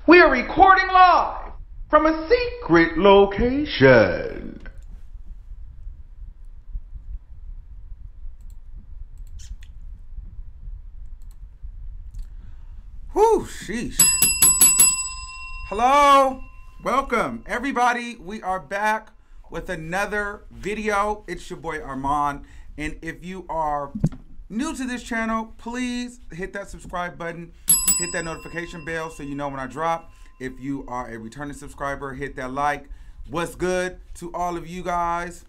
We are recording live from a secret location. Whew, sheesh. Hello, welcome everybody. We are back with another video. It's your boy Armand, and if you are new to this channel, please hit that subscribe button, hit that notification bell so you know when I drop. If you are a returning subscriber, hit that like. What's good to all of you guys?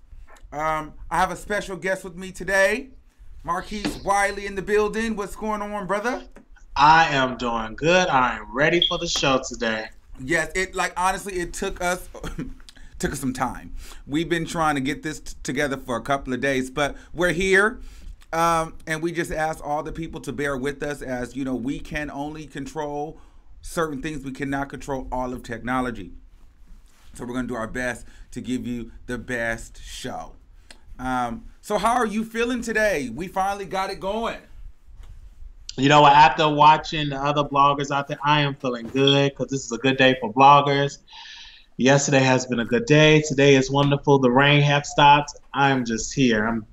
I have a special guest with me today, Marquise Wiley in the building. What's going on, brother? I am doing good. I am ready for the show today. Yes, honestly, it took us some time. We've been trying to get this together for a couple of days, but we're here. And we just ask all the people to bear with us, as you know, we can only control certain things. We cannot control all of technology. So we're going to do our best to give you the best show. So how are you feeling today? We finally got it going. You know what? After watching the other bloggers out there, I am feeling good because this is a good day for bloggers. Yesterday has been a good day. Today is wonderful. The rain has stopped. I'm just here. I'm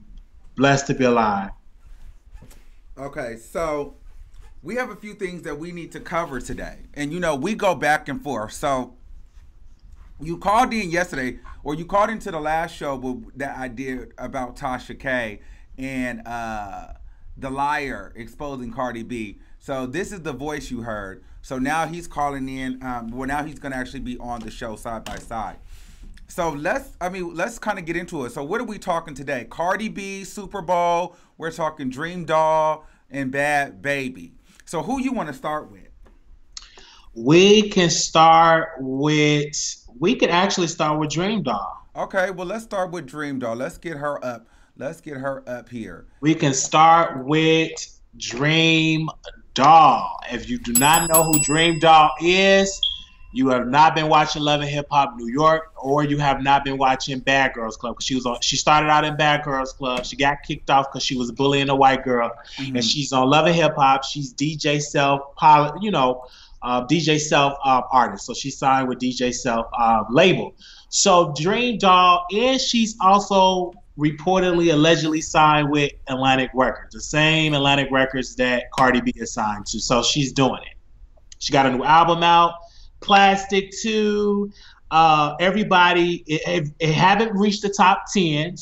blessed to be alive. Okay, so we have a few things that we need to cover today. And, you know, we go back and forth. So you called in yesterday, or you called into the last show that I did about Tasha K and the liar exposing Cardi B. So this is the voice you heard. So now he's calling in. Now he's going to actually be on the show side by side. So let's kind of get into it. So what are we talking today? Cardi B, SuperBowl. We're talking Dream Doll and Bhad Bhabie. So who you want to start with? We can actually start with Dream Doll. Okay, well, let's start with Dream Doll. Let's get her up. Let's get her up here. We can start with Dream Doll. If you do not know who Dream Doll is, you have not been watching Love and Hip Hop New York, or you have not been watching Bad Girls Club. She started out in Bad Girls Club. She got kicked off because she was bullying a white girl, and she's on Love and Hip Hop. She's DJ Self, DJ Self artist. So she signed with DJ Self label. So Dream Doll, and she's also reportedly, allegedly signed with Atlantic Records, the same Atlantic Records that Cardi B is signed to. So she's doing it. She got a new album out, Plastic 2. Everybody, it haven't reached the top 10,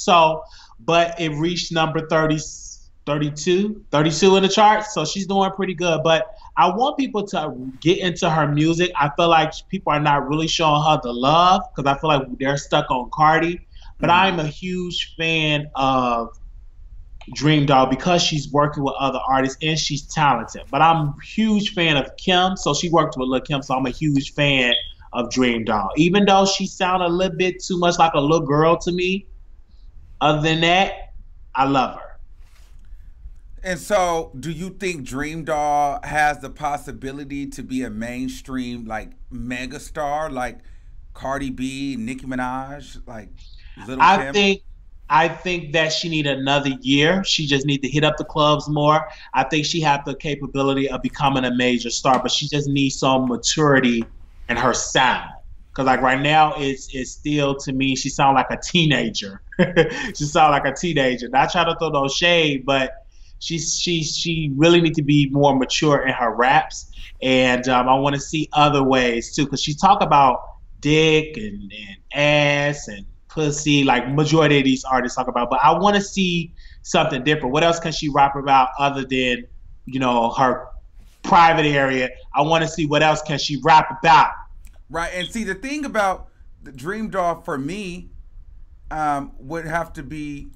but it reached number 32 in the charts. So she's doing pretty good. But I want people to get into her music. I feel like people are not really showing her the love because I feel like they're stuck on Cardi. But I'm a huge fan of Dream Doll because she's working with other artists and she's talented. But I'm a huge fan of Kim, so she worked with Lil' Kim, so I'm a huge fan of Dream Doll. Even though she sounded a little bit too much like a little girl to me, other than that, I love her. And so, do you think Dream Doll has the possibility to be a mainstream, like, megastar, like Cardi B, Nicki Minaj, like Little Kim? I think that she need another year. She just need to hit up the clubs more. I think she has the capability of becoming a major star, but she just needs some maturity in her sound. Because like right now, it's still, to me, she sounds like a teenager. She sounds like a teenager. Not trying to throw no shade, but she really need to be more mature in her raps. And I want to see other ways too, because she talk about dick and ass and pussy, like majority of these artists talk about, but I want to see something different. What else can she rap about other than, you know, her private area? I want to see what else can she rap about. Right, and see, the thing about the Dream Doll for me would have to be,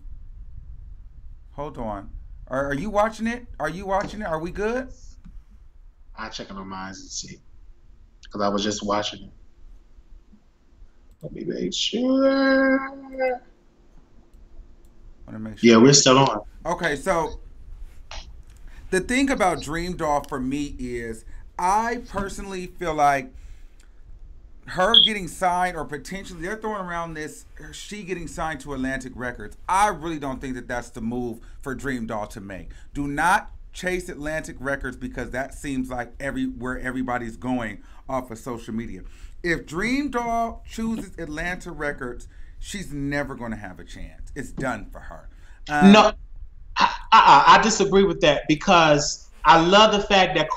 hold on, are you watching it? Are you watching it? Are we good? I'll check on mine and see, because I was just watching it. Let me make sure. Yeah, we're still on. Okay, so the thing about Dream Doll for me is I personally feel like her getting signed, or potentially they're throwing around this, she getting signed to Atlantic Records. I really don't think that that's the move for Dream Doll to make. Do not chase Atlantic Records because that seems like where everybody's going off of social media. If Dream Doll chooses Atlanta Records, she's never going to have a chance. It's done for her. No, I disagree with that because I love the fact that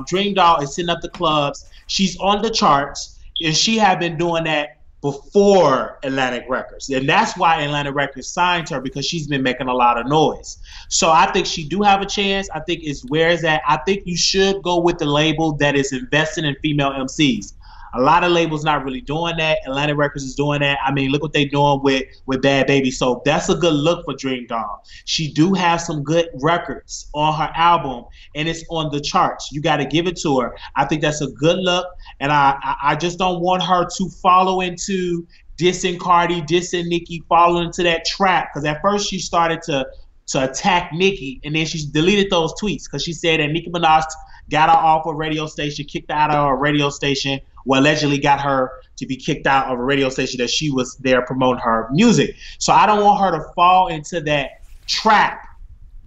Dream Doll is sitting up the clubs. She's on the charts, and she had been doing that before Atlantic Records. And that's why Atlantic Records signed her, because she's been making a lot of noise. So I think she do have a chance. I think it's where is that. I think you should go with the label that is investing in female MCs. A lot of labels not really doing that. Atlantic Records is doing that. I mean, look what they're doing with Bhad Bhabie. So that's a good look for Dream Doll. She do have some good records on her album, and it's on the charts. You got to give it to her. I think that's a good look, and I just don't want her to follow into dissing Cardi, dissing Nicki, follow into that trap. Because at first she started to attack Nicki, and then she deleted those tweets because she said that Nicki Minaj got her off a radio station, kicked her out of a radio station, well, allegedly got her to be kicked out of a radio station that she was there promoting her music. So I don't want her to fall into that trap,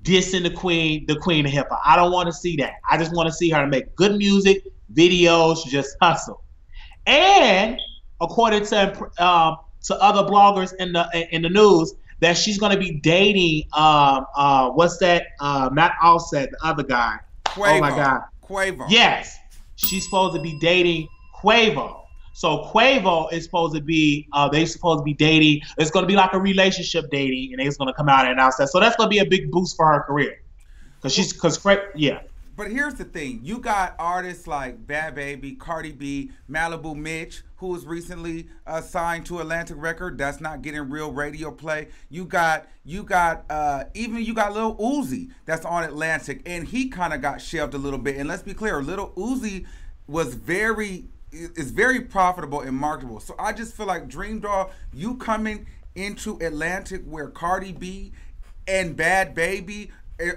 dissing the queen of hip hop. I don't want to see that. I just want to see her make good music, videos, just hustle. And according to other bloggers in the news, that she's going to be dating what's that? Not Offset, the other guy. Quavo. Oh my God, Quavo. Yes, she's supposed to be dating Quavo. So Quavo is supposed to be, they supposed to be dating. It's going to be like a relationship dating, and they're going to come out and announce that. So that's going to be a big boost for her career, yeah. But here's the thing: you got artists like Bhad Bhabie, Cardi B, Malibu Mitch, who was recently signed to Atlantic Record. That's not getting real radio play. You got Lil Uzi that's on Atlantic, and he kind of got shelved a little bit. And let's be clear, Lil Uzi is very profitable and marketable. So I just feel like Dream Doll, you coming into Atlantic where Cardi B and Bhad Bhabie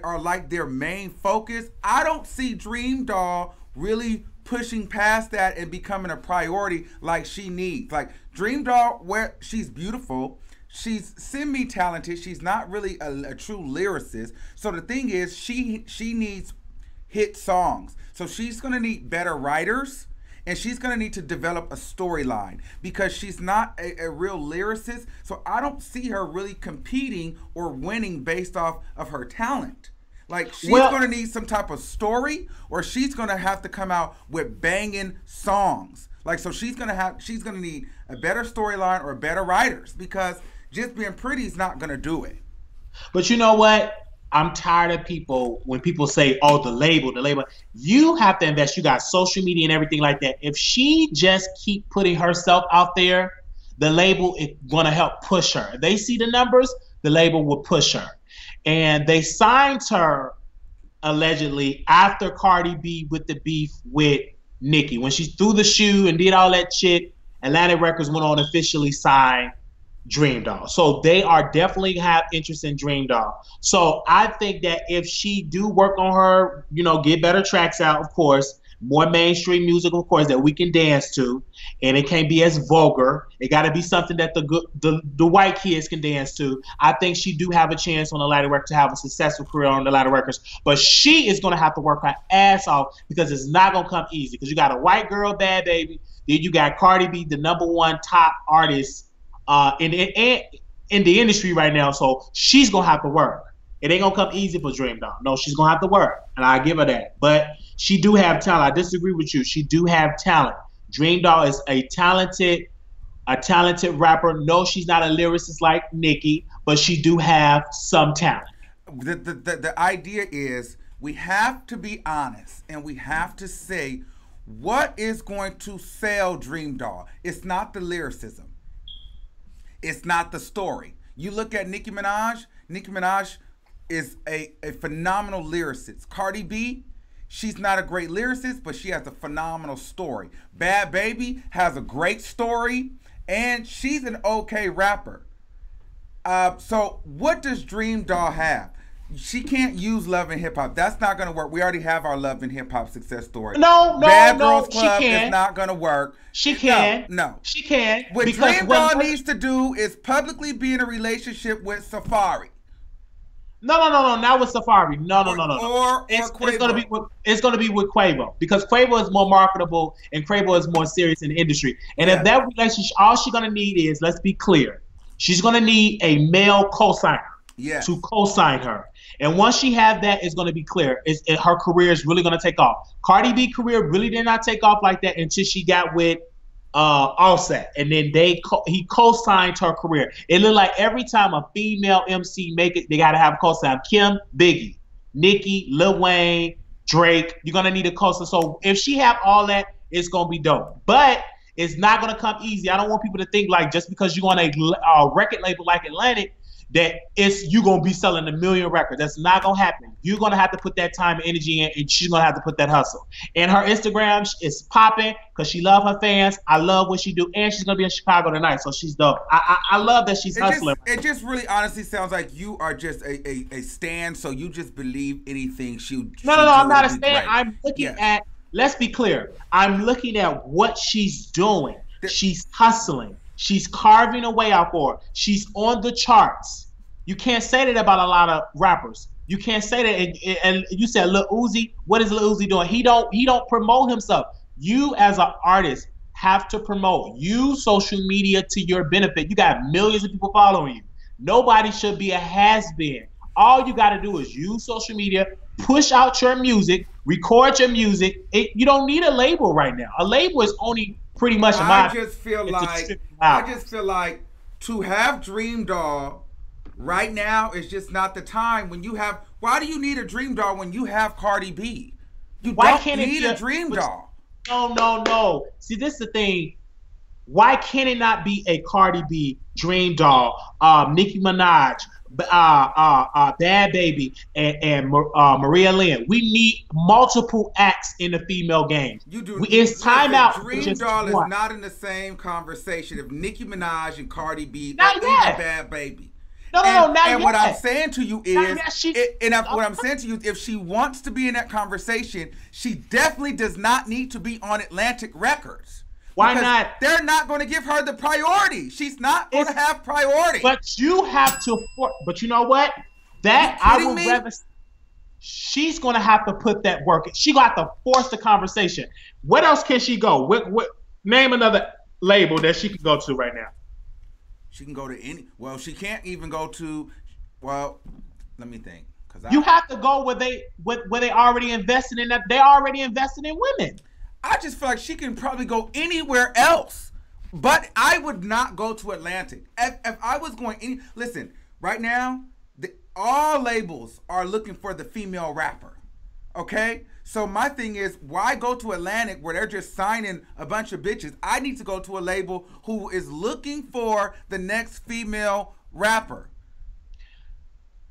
are like their main focus. I don't see Dream Doll really pushing past that and becoming a priority like she needs. Like Dream Doll, where she's beautiful, she's semi-talented, she's not really a true lyricist. So the thing is, she needs hit songs. So she's gonna need better writers, and she's going to need to develop a storyline because she's not a real lyricist. So I don't see her really competing or winning based off of her talent. Like she's going to need some type of story, or she's going to have to come out with banging songs. Like, so she's going to need a better storyline or better writers, because just being pretty is not going to do it. But you know what? I'm tired of people, when people say, oh, the label. You have to invest. You got social media and everything like that. If she just keep putting herself out there, the label is going to help push her. If they see the numbers, the label will push her. And they signed her, allegedly, after Cardi B with the beef with Nicki. When she threw the shoe and did all that shit, Atlantic Records went on officially sign Dream Doll. So they are definitely have interest in Dream Doll. So I think that if she do work on her, get better tracks out, of course, more mainstream music, of course, that we can dance to, and it can't be as vulgar. It got to be something that the white kids can dance to. I think she do have a chance on the Atlantic Records to have a successful career on the Atlantic Records, but she is going to have to work her ass off, because it's not going to come easy, because you got a white girl, Bhad Bhabie, then you got Cardi B, the #1 top artist in the industry right now. So she's gonna have to work. It ain't gonna come easy for Dream Doll. No, she's gonna have to work, and I give her that. But she do have talent. I disagree with you. She do have talent. Dream Doll is a talented rapper. No, she's not a lyricist like Nicki, but she do have some talent. The idea is, we have to be honest, and we have to say what is going to sell Dream Doll. It's not the lyricism. It's not the story. You look at Nicki Minaj. Nicki Minaj is a phenomenal lyricist. Cardi B, she's not a great lyricist, but she has a phenomenal story. Bhad Bhabie has a great story, and she's an okay rapper. So what does Dream Doll have? She can't use Love and Hip Hop. That's not going to work. We already have our Love and Hip Hop success story. No, Bad Girls Club is not going to work. She can. No. She can. What Dream Doll needs to do is publicly be in a relationship with Safari. No, not with Safari. No. It's gonna be with Quavo, because Quavo is more marketable and Quavo is more serious in the industry. And if that relationship, all she's gonna need is, let's be clear, she's gonna need a male co-signer to co-sign her. And once she have that, it's gonna be clear. Her career is really gonna take off. Cardi B career really did not take off like that until she got with Offset, and then he co-signed her career. It looked like every time a female MC make it, they gotta have a co-sign. Kim, Biggie, Nicki, Lil Wayne, Drake. You're gonna need a co-sign. So if she have all that, it's gonna be dope. But it's not gonna come easy. I don't want people to think like just because you're on a record label like Atlantic that you gonna be selling 1 million records. That's not gonna happen. You're gonna have to put that time and energy in, and she's gonna have to put that hustle. And her Instagram is popping because she love her fans. I love what she do, and she's gonna be in Chicago tonight, so she's dope. I love that she's hustling. It just really honestly sounds like you are just a stan, so you just believe anything she No, I'm not a stan. I'm looking at. Let's be clear. I'm looking at what she's doing. She's hustling. She's carving a way out for her. She's on the charts. You can't say that about a lot of rappers. You can't say that. And you said Lil Uzi. What is Lil Uzi doing? He don't promote himself. You as an artist have to promote. Use social media to your benefit. You got millions of people following you. Nobody should be a has-been. All you got to do is use social media, push out your music, record your music. You don't need a label right now. A label is only pretty much. I just feel like to have Dream Doll right now is just not the time. When you have, why do you need a Dream Doll when you have Cardi B? You don't need a Dream Doll. No. See, this is the thing. Why can it not be a Cardi B, Dream Doll, Nicki Minaj, Bhad Bhabie, and Maria Lynn? We need multiple acts in the female game. It's time out. Dream Doll is not in the same conversation if Nicki Minaj and Cardi B or even Bhad Bhabie. Not yet. What I'm saying to you is, what I'm saying to you, if she wants to be in that conversation, she definitely does not need to be on Atlantic Records. Why not? They're not going to give her the priority. She's not going to have priority. But you have to. But you know what? That I would rather. She's going to have to put that work. She got to force the conversation. What else can she go? Name another label that she can go to right now. She can go to any. Well, she can't even go to. Well, let me think. You have to go where they already invested in that. They already invested in women. I just feel like she can probably go anywhere else, but I would not go to Atlantic. If I was going listen, right now, all labels are looking for the female rapper, okay? So my thing is, why go to Atlantic where they're just signing a bunch of bitches? I need to go to a label who is looking for the next female rapper.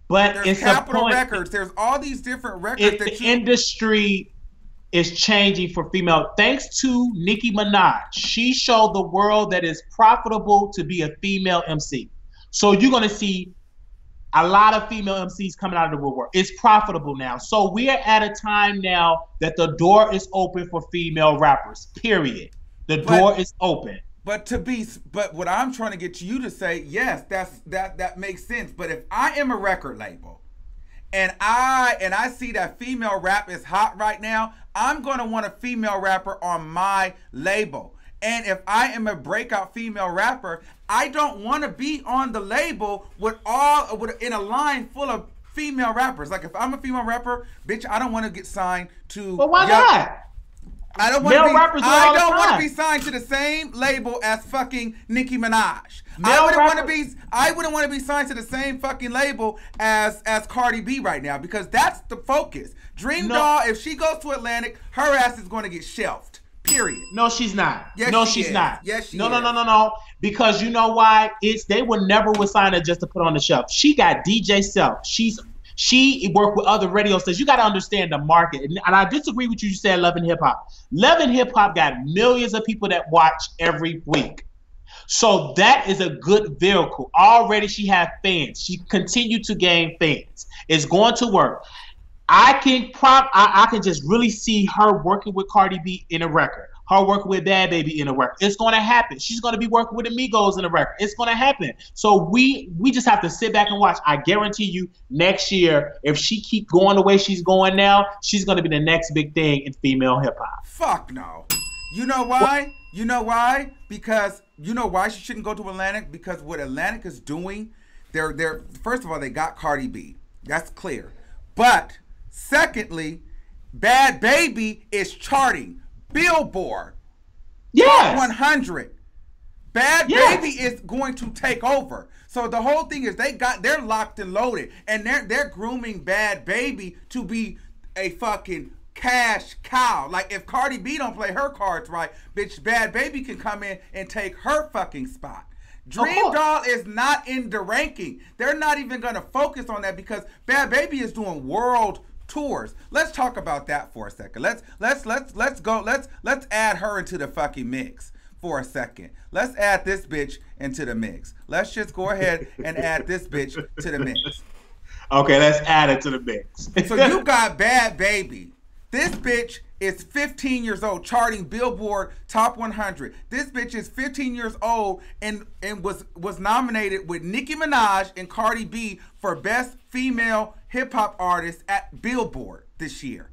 But there's it's Capitol Records. There's all these different records the industry is changing for female. Thanks to Nicki Minaj, she showed the world that it's profitable to be a female MC. So you're going to see a lot of female MCs coming out of the woodwork. It's profitable now. So we are at a time now that the door is open for female rappers, period. The door is open. But what I'm trying to get you to say, yes, that makes sense. But if I am a record label and I see that female rap is hot right now, I'm going to want a female rapper on my label. And if I am a breakout female rapper, I don't want to be on the label in a line full of female rappers. Like if I'm a female rapper, bitch, I don't want to get signed to. But why not? I don't want to be signed to the same label as fucking Nicki Minaj. I wouldn't want to be signed to the same fucking label as Cardi B right now, because that's the focus. Dream Doll, if she goes to Atlantic, her ass is going to get shelved. Period. No, she's not. Yes, no, she's not. Yes, she is. No. Because you know why? They would never sign her just to put on the shelf. She got DJ Self. She worked with other radio stations. You got to understand the market. And I disagree with you. You said Love and Hip Hop. Love and Hip Hop got millions of people that watch every week. So that is a good vehicle. Already she has fans. She continued to gain fans. It's going to work. I can just really see her working with Cardi B in a record. her working with Bad Baby in a record. It's going to happen. She's going to be working with Amigos in a record. It's going to happen. So we just have to sit back and watch. I guarantee you next year, if she keep going the way she's going now, she's going to be the next big thing in female hip hop. Fuck no. You know why? You know why? Because you know why she shouldn't go to Atlantic? Because what Atlantic is doing, they're first of all, they got Cardi B. That's clear. But secondly, Bad Baby is charting Billboard. Yes. 100. Bad Baby is going to take over. So the whole thing is they're locked and loaded, and they're grooming Bad Baby to be a fucking cash cow. Like if Cardi B don't play her cards right, bitch, Bad Baby can come in and take her fucking spot. Dream Doll is not in the ranking. They're not even gonna focus on that because Bad Baby is doing world tours. Let's talk about that for a second. Let's add her into the fucking mix for a second. Let's add this bitch into the mix. Let's just go ahead and add this bitch to the mix. Okay, let's add it to the mix. So you got Bad Baby. This bitch is 15 years old, charting Billboard Top 100. This bitch is 15 years old and was nominated with Nicki Minaj and Cardi B for Best Female Hip Hop Artist at Billboard this year.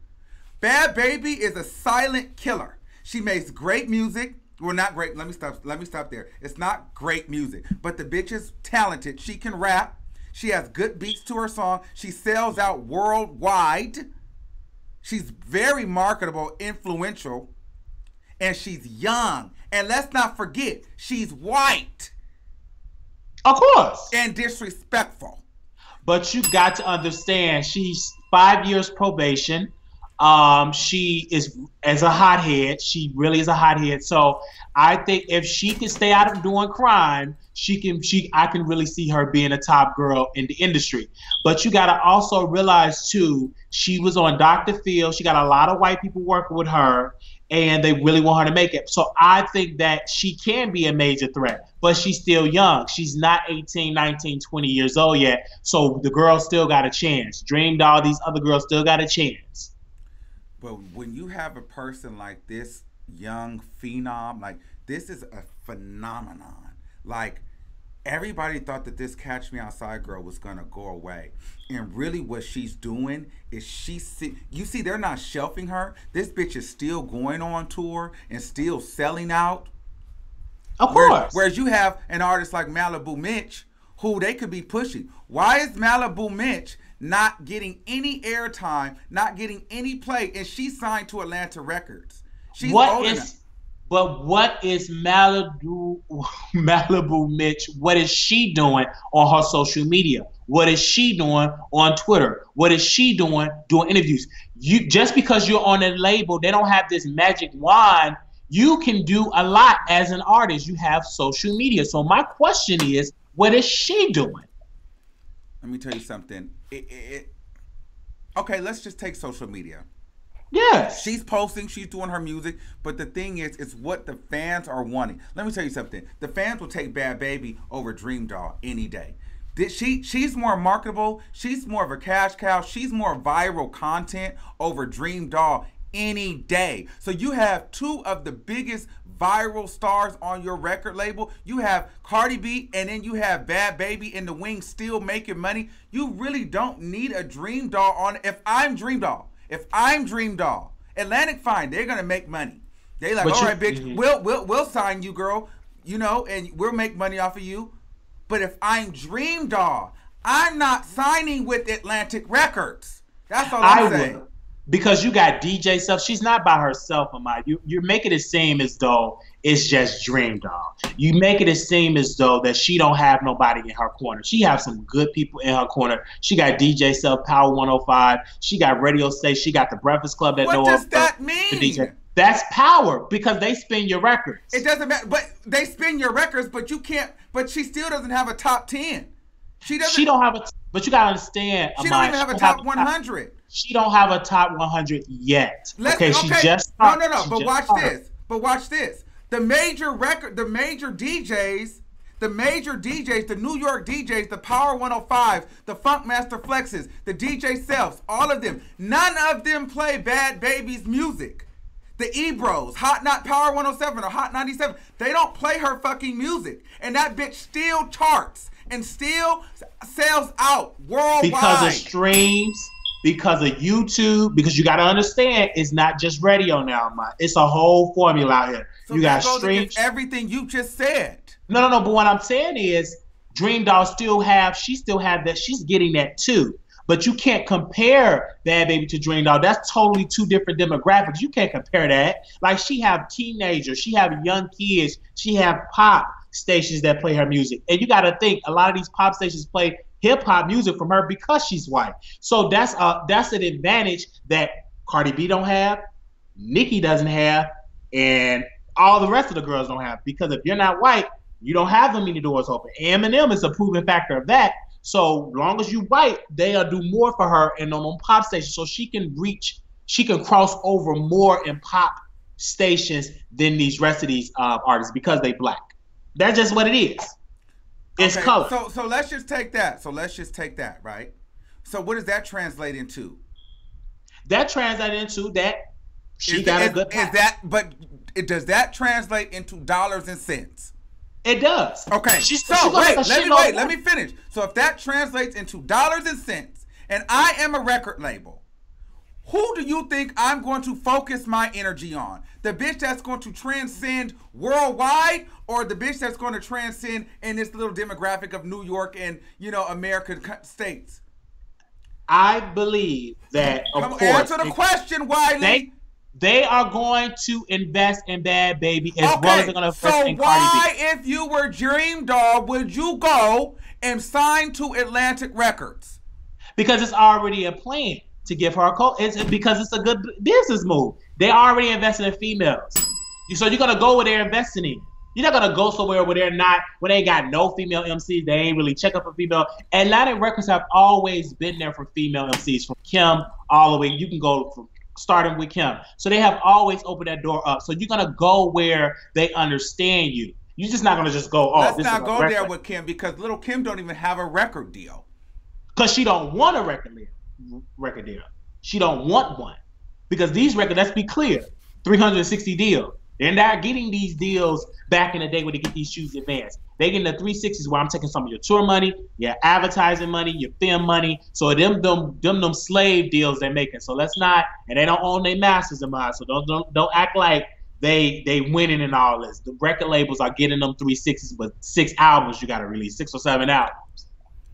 Bad Baby is a silent killer. She makes great music. Well, not great. Let me stop there. It's not great music, but the bitch is talented. She can rap. She has good beats to her song. She sells out worldwide. She's very marketable, influential, and she's young. And let's not forget, she's white. Of course. And disrespectful. But you got to understand, she's 5 years probation. She is as a hothead. She really is a hothead. So I think if she can stay out of doing crime, I can really see her being a top girl in the industry. But you got to also realize too, she was on Dr. Phil. She got a lot of white people working with her, and they really want her to make it. So I think that she can be a major threat, but she's still young. She's not 18, 19, 20 years old yet. So the girl still got a chance. Dream Doll, these other girls still got a chance. But when you have a person like this, young phenom, like this is a phenomenon. Like everybody thought that this Catch Me Outside girl was gonna go away, and really what she's doing is you see they're not shelving her. This bitch is still going on tour and still selling out. Of course. Whereas you have an artist like Malibu Mitch, who they could be pushing. Why is Malibu Mitch not getting any airtime, not getting any play, and she's signed to Atlantic Records? She's old enough. But what is Malibu Mitch? What is she doing on her social media? What is she doing on Twitter? What is she doing interviews? Just because you're on a label, they don't have this magic wand. You can do a lot as an artist. You have social media. So my question is, what is she doing? Let me tell you something. Okay, let's just take social media. Yes. She's posting, she's doing her music, but the thing is, it's what the fans are wanting. Let me tell you something. The fans will take Bad Baby over Dream Doll any day. She's more marketable. She's more of a cash cow. She's more viral content over Dream Doll any day. So you have two of the biggest viral stars on your record label. You have Cardi B, and then you have Bad Baby in the wings still making money. You really don't need a Dream Doll on. If I'm Dream Doll, Atlantic, fine, they're gonna make money. They like, all right, bitch, we'll sign you, girl, and we'll make money off of you. But if I'm Dream Doll, I'm not signing with Atlantic Records. That's all I'm saying. Because you got DJ stuff. She's not by herself, Ahmad. You're making it seem as though it's just Dream Doll. You make it seem as though that she don't have nobody in her corner. She has some good people in her corner. She got DJ Self, Power 105. She got radio station. She got the Breakfast Club that What does that mean? That's power because they spin your records. It doesn't matter, but they spin your records, but you can't. But she still doesn't have a top 10. She don't have a. But you gotta understand, she don't even have a top 100. She don't have a top 100 yet. She just no. But watch this. The major DJs, the New York DJs, the Power 105, the Funk Master Flexes, the DJ Selfs, all of them. None of them play Bad Baby's music. the Ebros, Hot Not Power 107 or Hot 97. They don't play her fucking music. And that bitch still charts and still sells out worldwide. Because of streams, because of YouTube, because you got to understand, it's not just radio now, man. It's a whole formula out here. So you got streams. Everything you just said. No. But what I'm saying is, Dream Doll she still have that. She's getting that too. But you can't compare Bhad Bhabie to Dream Doll. That's totally two different demographics. You can't compare that. Like, she have teenagers, she have young kids, she have pop stations that play her music. And you got to think, a lot of these pop stations play hip hop music from her because she's white. So that's an advantage that Cardi B don't have, Nicki doesn't have, and all the rest of the girls don't have. Because if you're not white, you don't have that many doors open. Eminem is a proven factor of that. So long as you white, they'll do more for her and on pop stations, so she can cross over more in pop stations than these rest of these artists because they black. That's just what it is. It's okay, color. So let's just take that. Right? So what does that translate into? That translates into that she got a good pack. Does that translate into dollars and cents? It does. Okay. Let me finish. So if that translates into dollars and cents, and I am a record label, who do you think I'm going to focus my energy on? The bitch that's going to transcend worldwide, or the bitch that's going to transcend in this little demographic of New York and, American states? I believe that, of course. Answer the question, Wiley. They are going to invest in Bhad Bhabie as well as they're going to invest in Cardi B. So why, if you were Dream Doll, would you go and sign to Atlantic Records? Because it's already a plan to give her a call. Because it's a good business move. They already invested in females. So you're going to go where they're investing in. You're not going to go somewhere where they ain't got no female MCs. They ain't really check up for female. Atlantic Records have always been there for female MCs, from Kim all the way. You can go from starting with Kim. So they have always opened that door up. So you're going to go where they understand you. You're just not going to just go, let's not go there with Kim, because little Kim don't even have a record deal. Because she don't want a record deal. She don't want one. Because these records, let's be clear, 360 deals. They're not getting these deals back in the day when they get these shoes advanced. They getting the 360s where I'm taking some of your tour money, your advertising money, your film money. So them slave deals they're making. So let's not, and they don't own their masters in mind. So don't act like they winning in all this. The record labels are getting them 360s, but 6 albums you got to release, 6 or 7 albums.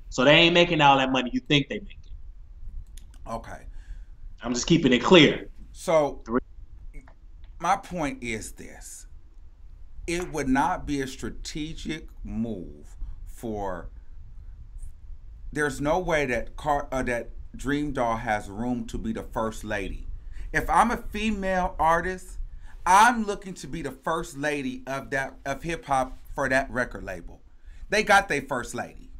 So they ain't making all that money you think they making. Okay. I'm just keeping it clear. So my point is this. It would not be a strategic move for. There's no way that Dream Doll has room to be the first lady. If I'm a female artist, I'm looking to be the first lady of hip hop for that record label. They got their first lady.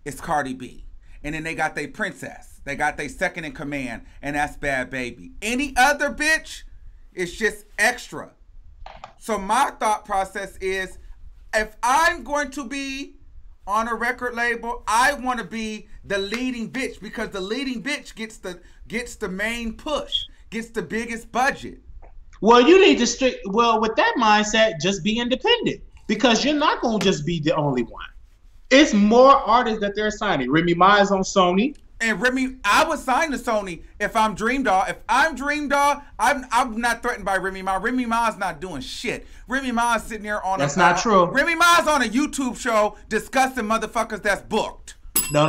It's Cardi B, and then they got their princess. They got their second in command, and that's Bhad Bhabie. Any other bitch, it's just extra. So my thought process is, if I'm going to be on a record label, I want to be the leading bitch, because the leading bitch gets the main push, gets the biggest budget. Well, you need to with that mindset, just be independent, because you're not going to just be the only one. It's more artists that they're signing. Remy Ma is on Sony. And Remy, I would sign to Sony if I'm Dream Doll. If I'm Dream Doll, I'm not threatened by Remy Ma. Remy Ma's not doing shit. Remy Ma's sitting there on That's not true. Remy Ma's on a YouTube show discussing motherfuckers that's booked. No.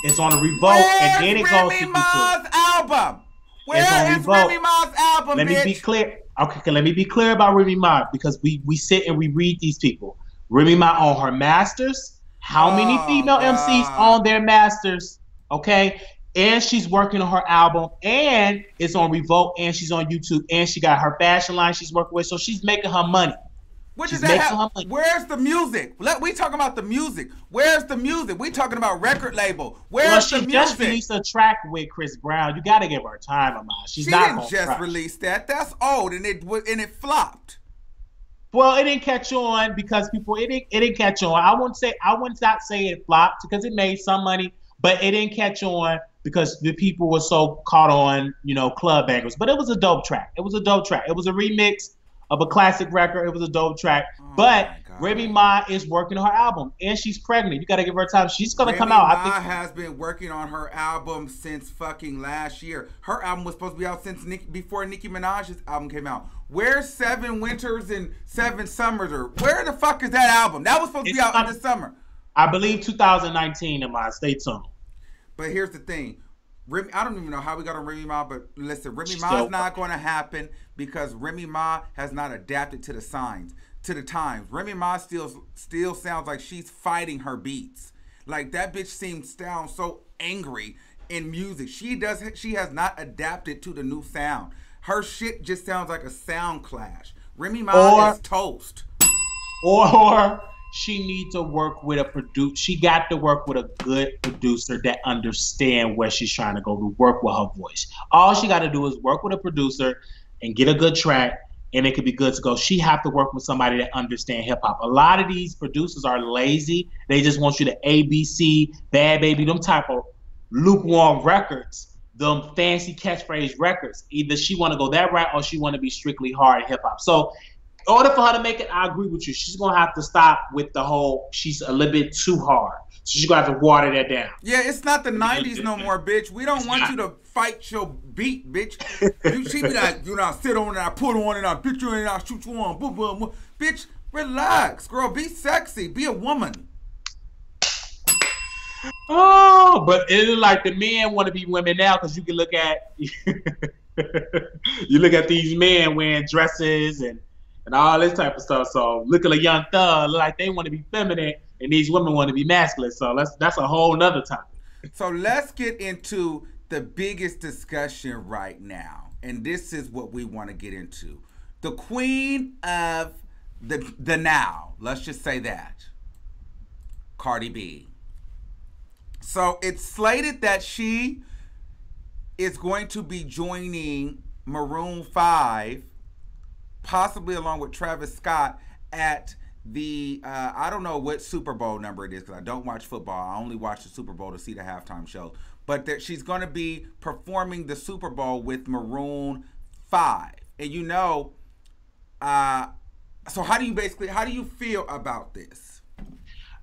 It's on a Revolt, and then it goes to Remy Ma's album? Where is Remy Ma's album, Let me be clear. Okay, let me be clear about Remy Ma, because we sit and we read these people. Remy Ma on her masters. How many female MCs on their masters? Okay, and she's working on her album, and it's on Revolt, and she's on YouTube, and she got her fashion line she's working with, so she's making her money. Where's the music? We talking about the music. Where's the music? We talking about record label. Where's the music? She just released a track with Chris Brown. You got to give her time, Amon. She didn't just release that. That's old, and it flopped. Well, it didn't catch on because it didn't catch on. I wouldn't not say it flopped, because it made some money, but it didn't catch on because the people were so caught on, club bangers. But it was a dope track. It was a remix of a classic record. It was a dope track. But Remy Ma is working on her album, and she's pregnant. You got to give her time. She's going to come out. Remy Ma has been working on her album since fucking last year. Her album was supposed to be out since before Nicki Minaj's album came out. Where's 7 Winters and 7 Summers? Or where the fuck is that album? That was supposed to be out in the summer. I believe 2019 in my stay tuned. But here's the thing. I don't even know how we got on Remy Ma, but listen, Remy Ma's not going to happen because Remy Ma has not adapted to the times. Remy Ma still sounds like she's fighting her beats. Like that bitch sounds so angry in music. She has not adapted to the new sound. Her shit just sounds like a sound clash. Remy Ma is toast. Or she needs to work with a producer. She got to work with a good producer that understands where she's trying to go to work with her voice. All she got to do is work with a producer and get a good track, and it could be good to go. She have to work with somebody that understands hip hop. A lot of these producers are lazy. They just want you to ABC, Bad Baby, them type of lukewarm records, them fancy catchphrase records. Either she want to go that route or she want to be strictly hard hip hop. So in order for her to make it, I agree with you. She's going to have to stop with the whole, she's a little bit too hard. So she's going to have to water that down. Yeah, it's not the 90s no more, bitch. We don't want you to fight your beat, bitch. She be like, I sit on and I put on and I beat you and I shoot you on. Boom, boom, boom. Bitch, relax, girl. Be sexy. Be a woman. Oh, but it is like the men want to be women now because you can look at these men wearing dresses and all this type of stuff. So look at a young thug, look like they want to be feminine, and these women want to be masculine. So that's a whole nother topic. So let's get into the biggest discussion right now, and this is what we want to get into. The queen of the now, let's just say that, Cardi B. So it's slated that she is going to be joining Maroon 5, possibly along with Travis Scott, at the, I don't know what Super Bowl number it is because I don't watch football. I only watch the Super Bowl to see the halftime show. But that she's going to be performing the Super Bowl with Maroon 5. And so how do you feel about this?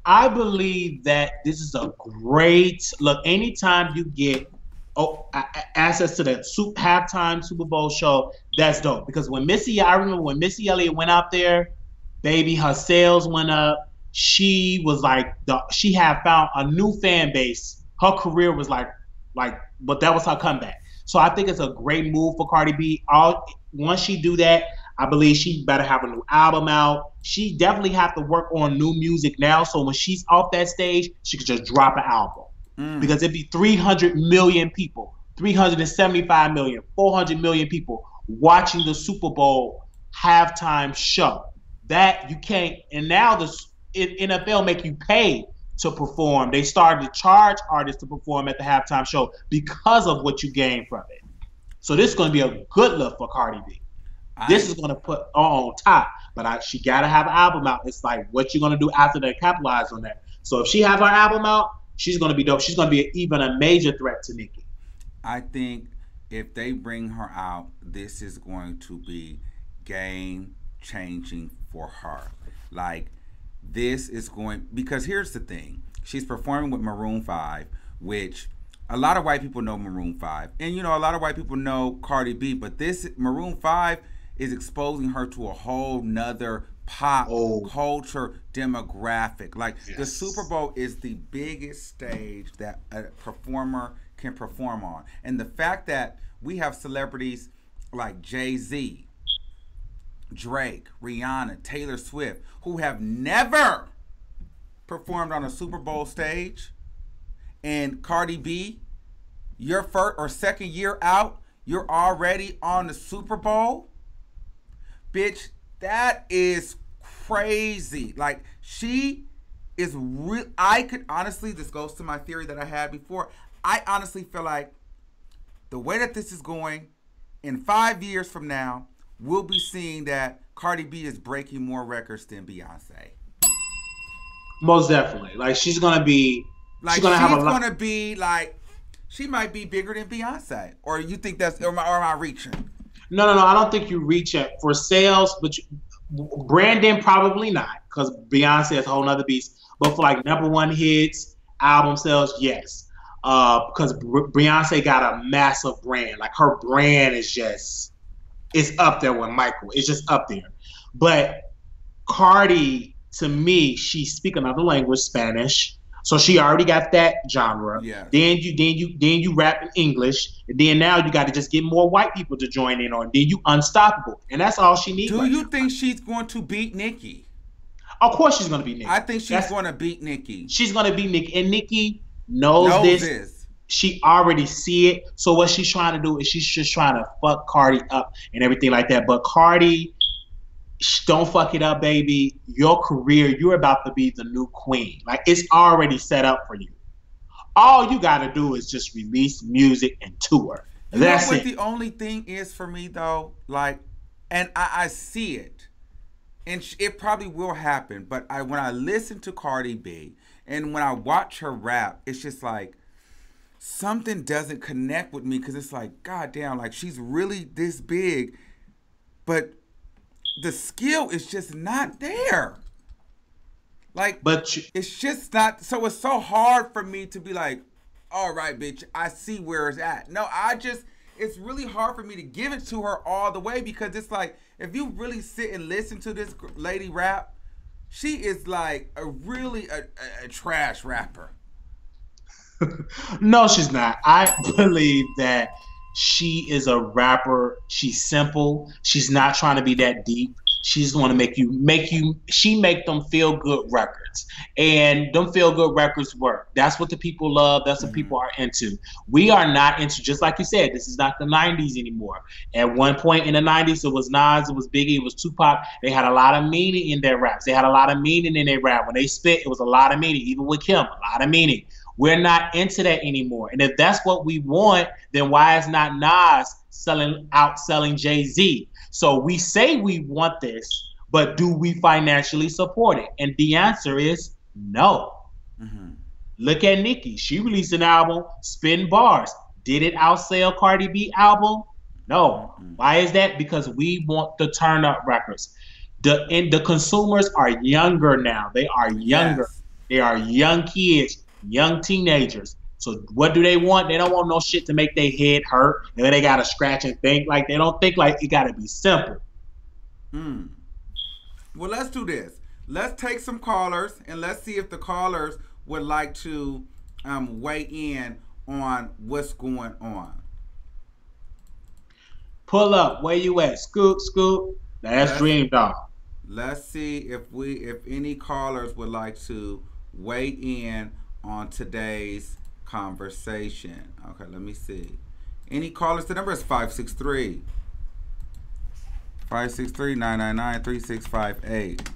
I believe that this is a great look. Anytime you get access to the halftime Super Bowl show, that's dope. Because I remember when Missy Elliott went out there, baby, her sales went up. She was like, she had found a new fan base. Her career was but that was her comeback. So I think it's a great move for Cardi B. Once she do that, I believe she better have a new album out. She definitely have to work on new music now. So when she's off that stage, she could just drop an album. Because it'd be 300 million people, 375 million, 400 million people watching the Super Bowl halftime show. That you can't. And now the NFL make you pay to perform. They started to charge artists to perform at the halftime show because of what you gain from it. So this is going to be a good look for Cardi B. This is going to put on top. But she got to have an album out. It's like, what you going to do after they capitalize on that? So if she have her album out, she's going to be dope. She's going to be even a major threat to Nicki. I think if they bring her out, this is going to be game-changing for her. Like, this is because here's the thing. She's performing with Maroon 5, which a lot of white people know Maroon 5. And, a lot of white people know Cardi B. But this Maroon 5 is exposing her to a whole nother pop culture demographic. Like, the Super Bowl is the biggest stage that a performer can perform on. And the fact that we have celebrities like Jay-Z, Drake, Rihanna, Taylor Swift, who have never performed on a Super Bowl stage, and Cardi B, your first or second year out, you're already on the Super Bowl? Bitch, that is crazy. Like, she is real. I could honestly, this goes to my theory that I had before. I honestly feel like the way that this is going, in 5 years from now, we'll be seeing that Cardi B is breaking more records than Beyonce. Most definitely. Like, she's going to be, like, she might be bigger than Beyonce. Or you think that's, or am I reaching? No. I don't think you reach it for sales, but Brandon probably not, because Beyonce is a whole nother beast. But for like #1 hits, album sales, yes. Because Beyonce got a massive brand. Like her brand is just, it's up there with Michael. It's just up there. But Cardi, to me, she speak another language, Spanish. So she already got that genre. Yeah. Then you rap in English. And then now you got to just get more white people to join in on. Then you unstoppable, and that's all she needs. Do you think she's going to beat Nicki? Of course she's going to beat Nicki. I think she's going to beat Nicki. She's going to beat Nicki, and Nicki knows this. She already see it. So what she's trying to do is she's just trying to fuck Cardi up and everything like that. But Cardi, don't fuck it up, baby. Your career, you're about to be the new queen. Like, it's already set up for you. All you got to do is just release music and tour. That's it. The only thing is for me, though, like, and I see it, and it probably will happen, but when I listen to Cardi B and when I watch her rap, it's just like something doesn't connect with me, because it's like, goddamn, like, she's really this big, but the skill is just not there. Like, but it's just not. So it's so hard for me to be like, all right, bitch, I see where it's at. No, it's really hard for me to give it to her all the way, because it's like, if you really sit and listen to this lady rap, she is like a trash rapper. No, she's not. I believe that she is a rapper. She's simple. She's not trying to be that deep. She's going to she make them feel good records, and them feel good records work. That's what the people love. That's what people are into. We are not into, just like you said, this is not the 90s anymore. At one point in the 90s, it was Nas, it was Biggie, it was Tupac. They had a lot of meaning in their raps. They had a lot of meaning in their rap. When they spit, it was a lot of meaning. Even with Kim, a lot of meaning. We're not into that anymore. And if that's what we want, then why is not Nas outselling Jay-Z? So we say we want this, but do we financially support it? And the answer is no. Mm-hmm. Look at Nicki. She released an album, spitting bars. Did it outsell Cardi B album? No. Mm-hmm. Why is that? Because we want the turn-up records. The consumers are younger now. They are younger. Yes. They are young kids. Young teenagers. So what do they want? They don't want no shit to make their head hurt. And then they got to scratch and think. Like, they don't think like it got to be simple. Well, let's do this. Let's take some callers, and let's see if the callers would like to weigh in on what's going on. Pull up. Where you at? Scoop. That's Dream Dog. Let's see if any callers would like to weigh in on today's conversation. Okay, let me see. Any callers? The number is 563-999-3658.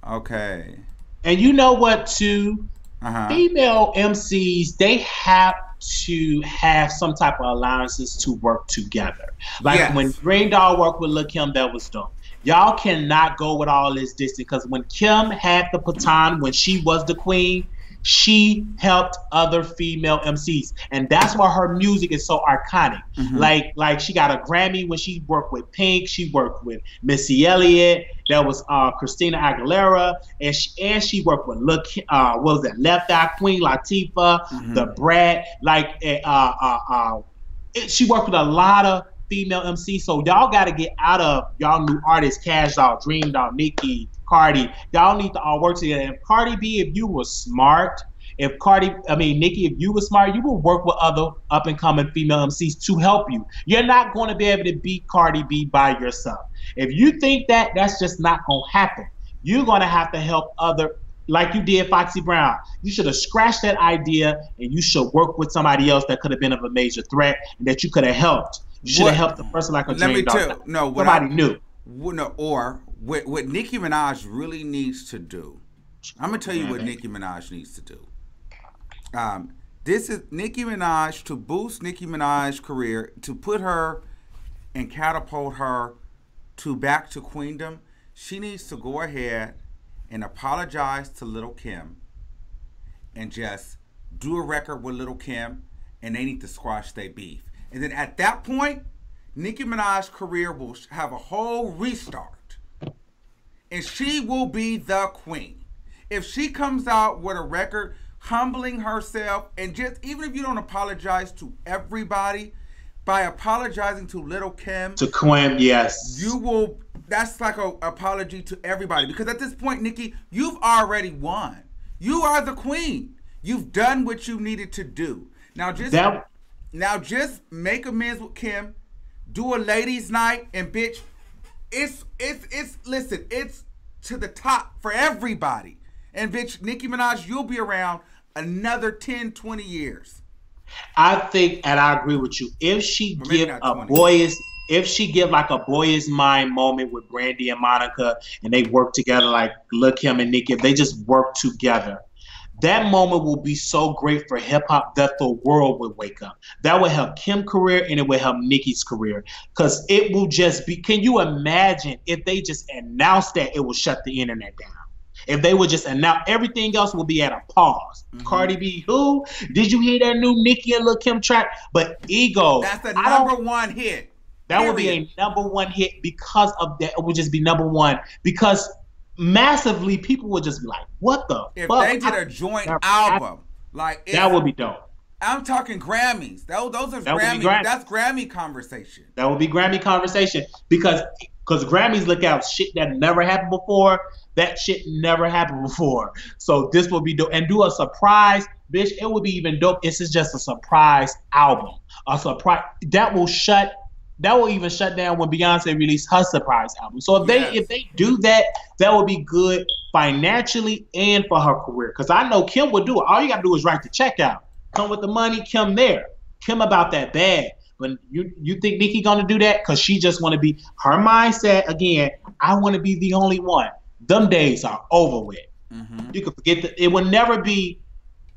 Okay. And you know what, too? Female MCs, they have to have some type of allowances to work together. Like when Dream Dog worked with Lil' Kim, that was dope. Y'all cannot go with all this distance, because when Kim had the baton, when she was the queen, she helped other female MCs, and that's why her music is so iconic. Mm-hmm. Like she got a Grammy when she worked with Pink. She worked with Missy Elliott. That was Christina Aguilera, and she worked with what was that? Left Eye Queen Latifah, The Brat. She worked with a lot of female MCs. So y'all got to get out of y'all new artists, Cash Doll, Dream Doll, Nicki, Cardi. Y'all need to all work together. And if Cardi B, if you were smart, Nicki, if you were smart, you would work with other up and coming female MCs to help you. You're not going to be able to beat Cardi B by yourself. If you think that, that's just not going to happen. You're going to have to help other, like you did Foxy Brown. You should have scratched that idea, and you should work with somebody else that could have been of a major threat and that you could have helped. You should have helped the person like a Dream Dog. Somebody knew. Or what Nicki Minaj really needs to do. I'm gonna tell you what Nicki Minaj needs to do. This is Nicki Minaj, to boost Nicki Minaj's career, to put her and catapult her back to queendom. She needs to go ahead and apologize to Lil' Kim, and just do a record with Lil' Kim, and they need to squash their beef. And then at that point, Nicki Minaj's career will have a whole restart. And she will be the queen. If she comes out with a record humbling herself, and just, even if you don't apologize to everybody, by apologizing to Little Kim. To Kim, yes. You will, that's like an apology to everybody. Because at this point, Nicki, you've already won. You are the queen. You've done what you needed to do. Now just make amends with Kim. Do a ladies' night, and bitch, listen, it's to the top for everybody. And bitch, Nicki Minaj, you'll be around another 10, 20 years. I think, and I agree with you, if she give like a boyish mind moment with Brandy and Monica, and they work together like Lil' Kim and Nicki, if they just work together, that moment will be so great for hip hop that the world would wake up. That would help Kim's career, and it would help Nicki's career, because it will just be. Can you imagine if they just announced that it will shut the internet down? If they would just announce, everything else will be at a pause. Mm-hmm. Cardi B, who? Did you hear that new Nicki and Lil' Kim track? But Ego. That's the number one hit. That would be a number one hit because of that. It would just be number one because massively people would just be like, what the if fuck? They did a joint album. Like that would be dope. I'm talking Grammys. Those are Grammys. That's Grammy conversation. That would be Grammy conversation because Grammys look at shit that never happened before. That shit never happened before. So this will be dope. And do a surprise, bitch. It would be even dope. This is just a surprise album. A surprise that will even shut down when Beyonce released her surprise album. So if they do that, that would be good financially and for her career. Because I know Kim would do it. All you gotta do is write the check out. Come with the money, Kim there. Kim about that bag. But you think Nicki gonna do that? Because she just want to be, her mindset again, I want to be the only one. Them days are over with. Mm-hmm. You can forget it will never be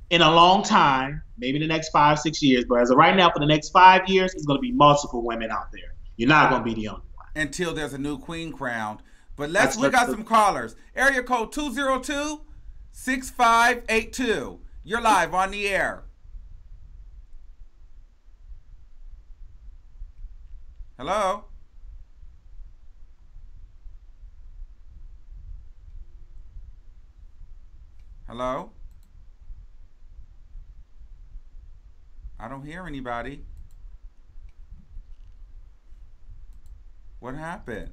in a long time, maybe the next 5-6 years, but as of right now, for the next 5 years, it's going to be multiple women out there. You're not going to be the only one. Until there's a new queen crowned. But we got some callers. Area code 202-6582. You're live on the air. Hello? Hello? I don't hear anybody. What happened?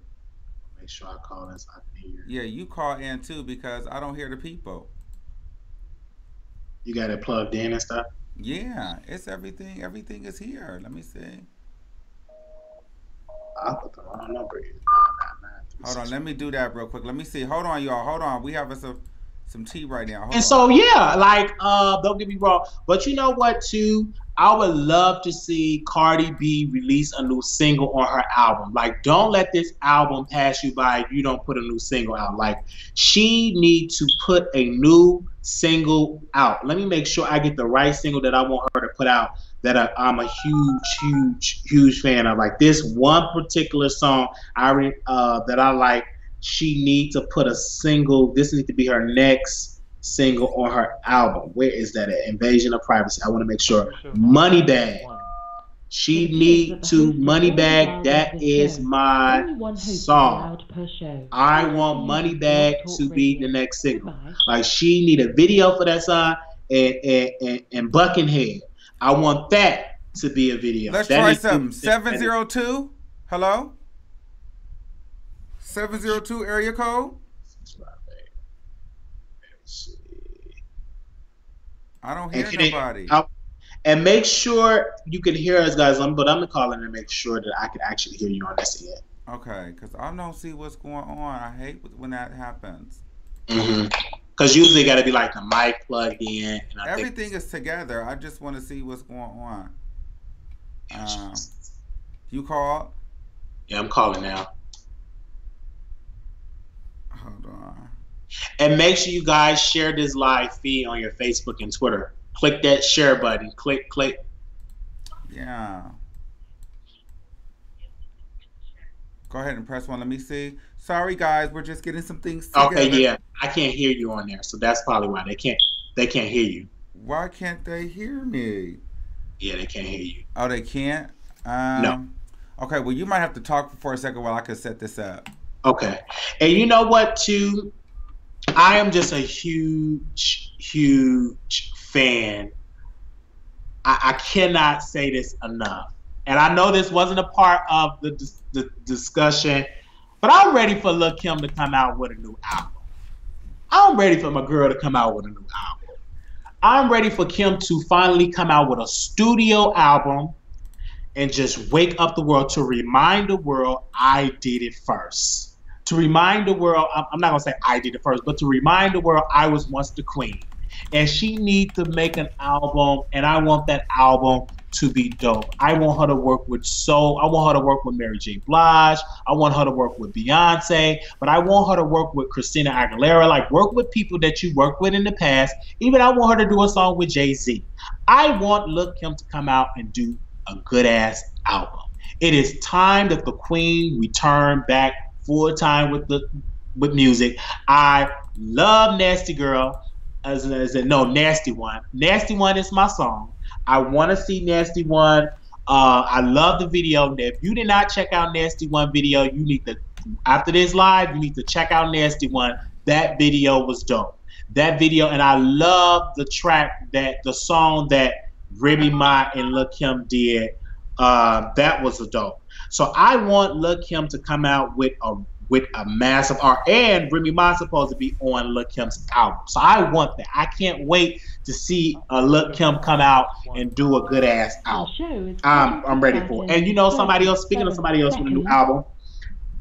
Make sure I call this. I can hear. Yeah, you call in too because I don't hear the people. You got it plugged in and stuff? Yeah, it's everything. Everything is here. Let me see. I put the wrong number in. Hold on, let me do that real quick. Let me see. Hold on, y'all. Hold on. We have some tea right now. Hold on. So yeah, like don't get me wrong, but you know what too? I would love to see Cardi B release a new single on her album. Like, don't let this album pass you by if you don't put a new single out. Like, she needs to put a new single out. Let me make sure I get the right single that I want her to put out that I'm a huge fan of. Like, this one particular song that I like, she needs to put a single. This needs to be her next single on her album. Where is that at? Invasion of Privacy. I want to make sure. Moneybag. She need to Moneybag. That is my song. I want Moneybag to be the next single. Like, she need a video for that song and Buckingham. I want that to be a video. Let's try something. 702. Hello? 702 area code? I don't hear nobody. And make sure you can hear us, guys. But I'm calling to make sure that I can actually hear you on this end. Okay, because I don't see what's going on. I hate when that happens. Because usually got to be like the mic plugged in. And everything is together. I just want to see what's going on. You called? Yeah, I'm calling now. Hold on. And make sure you guys share this live feed on your Facebook and Twitter. Click that share button. Click. Yeah. Go ahead and press one. Let me see. Sorry, guys. We're just getting some things together. Okay, yeah. I can't hear you on there, so that's probably why they can't hear you. Why can't they hear me? Yeah, they can't hear you. Oh, they can't? No. Okay, well, you might have to talk for a second while I can set this up. Okay. And you know what, too? I am just a huge fan. I cannot say this enough. And I know this wasn't a part of the discussion, but I'm ready for Lil' Kim to come out with a new album. I'm ready for my girl to come out with a new album. I'm ready for Kim to finally come out with a studio album and just wake up the world to remind the world I did it first. To remind the world, I'm not going to say I did it first, but to remind the world I was once the queen. And she needs to make an album, and I want that album to be dope. I want her to work with I want her to work with Mary J. Blige. I want her to work with Beyonce, but I want her to work with Christina Aguilera, like work with people that you worked with in the past. Even I want her to do a song with Jay-Z. I want Lil' Kim to come out and do a good ass album. It is time that the queen return back full time with music. I love Nasty Girl. Nasty One. Nasty One is my song. I want to see Nasty One. I love the video. If you did not check out Nasty One video, you need to, after this live, you need to check out Nasty One. That video was dope. That video, and I love the song that Remy Ma and Lil' Kim did. That was a dope. So I want Lil' Kim to come out with a massive art, and Remy Ma's supposed to be on Lil' Kim's album. So I want that. I can't wait to see Lil' Kim come out and do a good ass album. I'm ready for it. And you know, speaking of somebody else with a new album,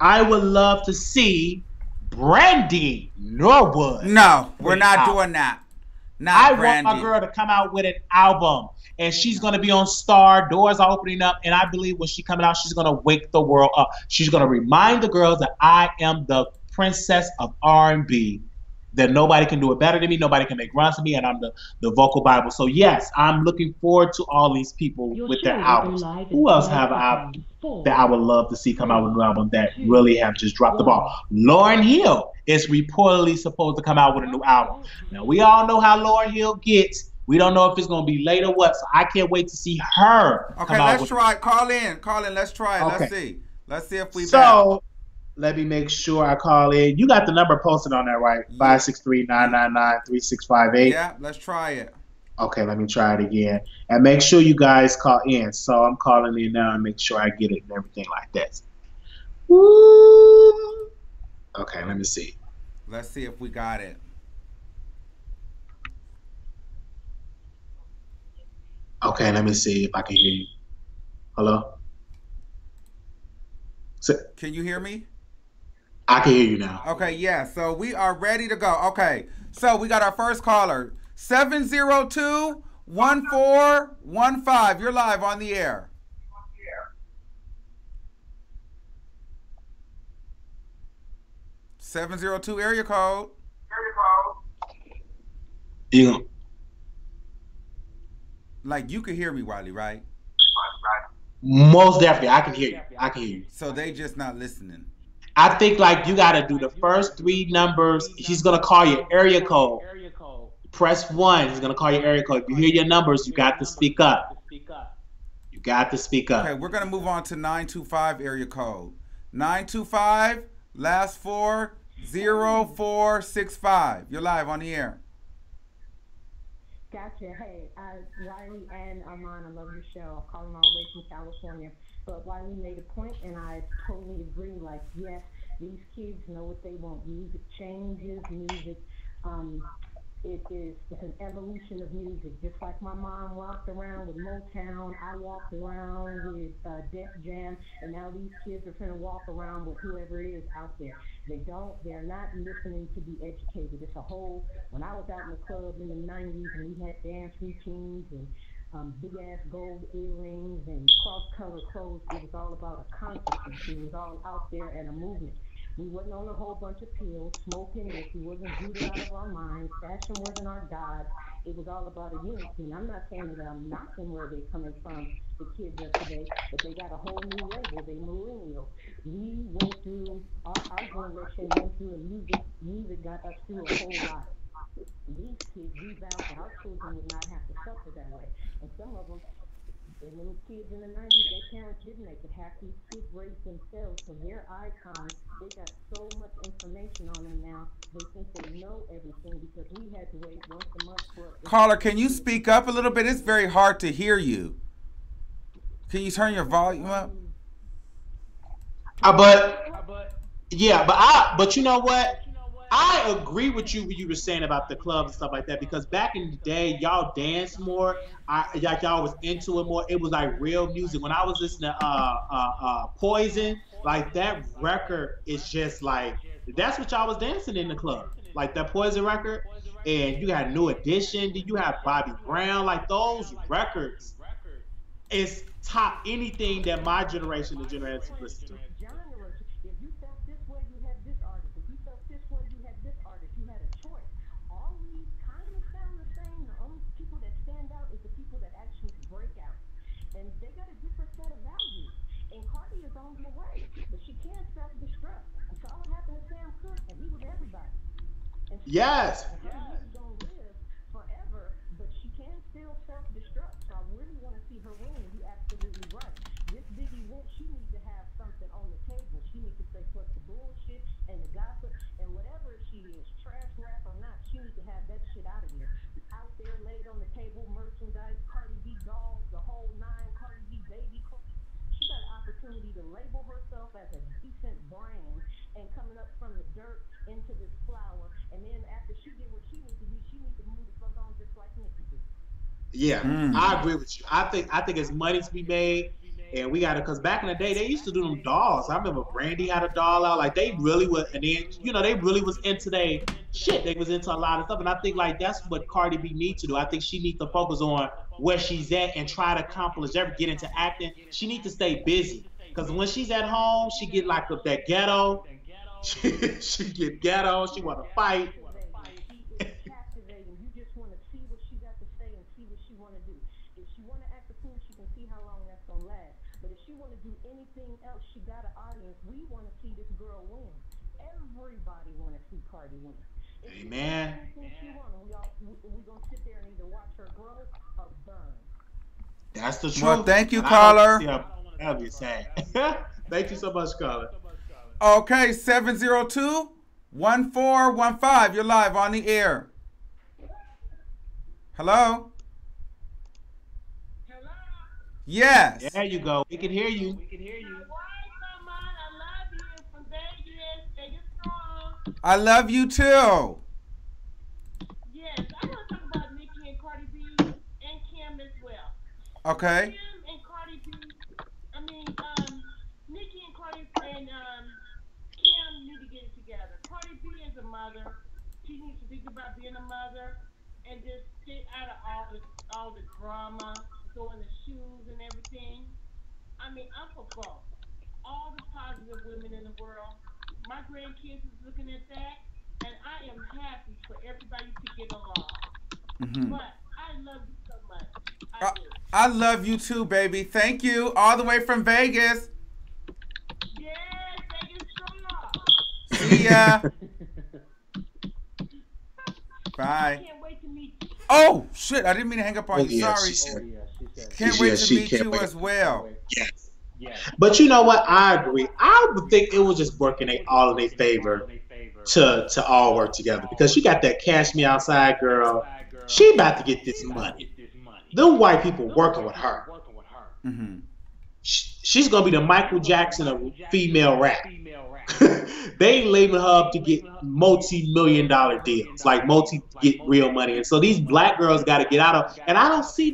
I would love to see Brandy Norwood. No, we're not doing that. I want my girl to come out with an album, and she's going to be on Star. Doors are opening up, and I believe when she's coming out, she's going to wake the world up. She's going to remind the girls that I am the princess of R&B, that nobody can do it better than me, nobody can make runs to me, and I'm the vocal Bible. So yes, I'm looking forward to all these people with their albums. Who else have an album that I would love to see come out with a new album that really have just dropped the ball? Lauryn Hill is reportedly supposed to come out with a new album. Now we all know how Lauryn Hill gets. We don't know if it's going to be late or what, so I can't wait to see her. Okay, let's try. Call in. Let's try it. Okay. Let's see if we. Let me make sure I call in. You got the number posted on there, right? 563-999-3658. Yeah, let's try it. Okay, let me try it again. And make sure you guys call in. So I'm calling in now and make sure I get it and everything like that. Woo! Okay, let me see. Let's see if we got it. Okay, let me see if I can hear you. Hello? Can you hear me? I can hear you now. Okay, yeah. So we are ready to go. Okay. So we got our first caller. 702-1415. You're live on the air. 702 area code. Yeah. Like you can hear me, Wiley, right? Most definitely. I can hear you. So they just not listening. I think like you got to do the first three numbers. He's going to call your area code. Press 1. He's going to call your area code. If you hear your numbers, you got to speak up. You got to speak up. Okay, we're going to move on to 925 area code. 925, last 4, 0465. You're live on the air. Gotcha. Hey, Wiley and Armand, I love your show. I'm calling all the way from California. But Wiley made a point, and I totally agree. Like, yes, these kids know what they want. Music changes. Music, it's an evolution of music. Just like my mom walked around with Motown, I walked around with Def Jam, and now these kids are trying to walk around with whoever it is out there. They're not listening to be educated. It's a whole, when I was out in the club in the 90s and we had dance routines and big ass gold earrings and cross-color clothes, it was all about a consciousness. It was all out there and a movement. We wasn't on a whole bunch of pills, smoking this. We wasn't rooted out of our minds. Fashion wasn't our God. It was all about a unity. And I'm not saying that I'm knocking where they're coming from, the kids of today, but they got a whole new label. They millennial. We went through, our generation went through, and music got us through a whole lot. These kids, we vowed that our children would not have to suffer that way. And some of them, And them kids in the 90s, their parents didn't make it. Half these kids raised themselves, so they're icons. They got so much information on them now. They think they know everything because we had to wait once a month for. Caller, can you speak up a little bit? It's very hard to hear you. Can you turn your volume up? But you know what? I agree with you when you were saying about the clubs and stuff like that, because back in the day, y'all danced more. Like y'all was into it more. It was like real music. When I was listening to Poison, like that record is just like that's what y'all was dancing in the club, like that Poison record. And you got New Edition. Then you have Bobby Brown. Like those records is top anything that my generation, the generation listen to. If you felt this way, you had this artist. If you felt this way, you had this artist. You had a choice. All these kind of sound the same. The only people that stand out is the people that actually break out. And they got a different set of values. And Cardi is on the way, but she can't self-destruct. You saw what happened to Sam Cooke, and he was everybody. And Yes. Cardi is gonna live forever, but she can still self-destruct. So I really want to see her win. You're absolutely right. This big event, she needs to have something on the table. She needs to say fuck the bullshit and the gossip and whatever she is, trash rap or not, she needs to have that shit out of here. Out there laid on the table, merchandise, Cardi B dolls, the whole nine, Cardi B baby. She got an opportunity to label herself as a decent brand and coming up from the dirt into this flower. And then after she did what she needs to do, she needs to move the fuck on just like Nicki did. Yeah, I agree with you. I think it's money to be made, and we got to, because back in the day they used to do them dolls. I remember Brandy had a doll out, like they really was, and then they really was into their shit. They was into a lot of stuff, and I think like that's what Cardi B needs to do. I think she needs to focus on where she's at and try to accomplish get into acting. She needs to stay busy, because when she's at home, she get like that ghetto. She get ghetto. She want to fight. Captivating. You just want to see what she got to say and see what she want to do. If she want to act a fool, she can see how long that's gonna last. But if she want to do anything else, she got an audience. We want to see this girl win. Everybody want to see Cardi win. Amen. We gonna sit there and either watch her grow or burn. That's the truth. Well, thank you, caller. That'll be sad. Thank you so much, caller. Okay, 702-1415. You're live on the air. Hello? Hello? Yes. There you go. We can hear you. I love you from Vegas. Vegas strong. I love you too. Yes, I want to talk about Nicki and Cardi B and Kim as well. Okay. Kim and Cardi B, Nicki and Cardi and Kim need to get it together. Cardi B is a mother. She needs to think about being a mother and just get out of all the drama, throwing the shoes and everything. I'm for both. All the positive women in the world. My grandkids is looking at that, and I am happy for everybody to get along. But I love you so much. I do. I love you too, baby. Thank you. All the way from Vegas. Yes, Vegas strong. See ya. Bye. I can't wait to meet you. Oh, shit. I didn't mean to hang up on you. Sorry. She said. Can't wait to meet you as well. Yes. But you know what? I agree. I would think it was just working all in their favor to all work together, because she got that cash me outside girl. She about to get this money. Them white people working with her. She's gonna be the Michael Jackson of female rap. They labeling her up to get multi-million-dollar deals, like get real money. And so these black girls got to get out of. And I don't see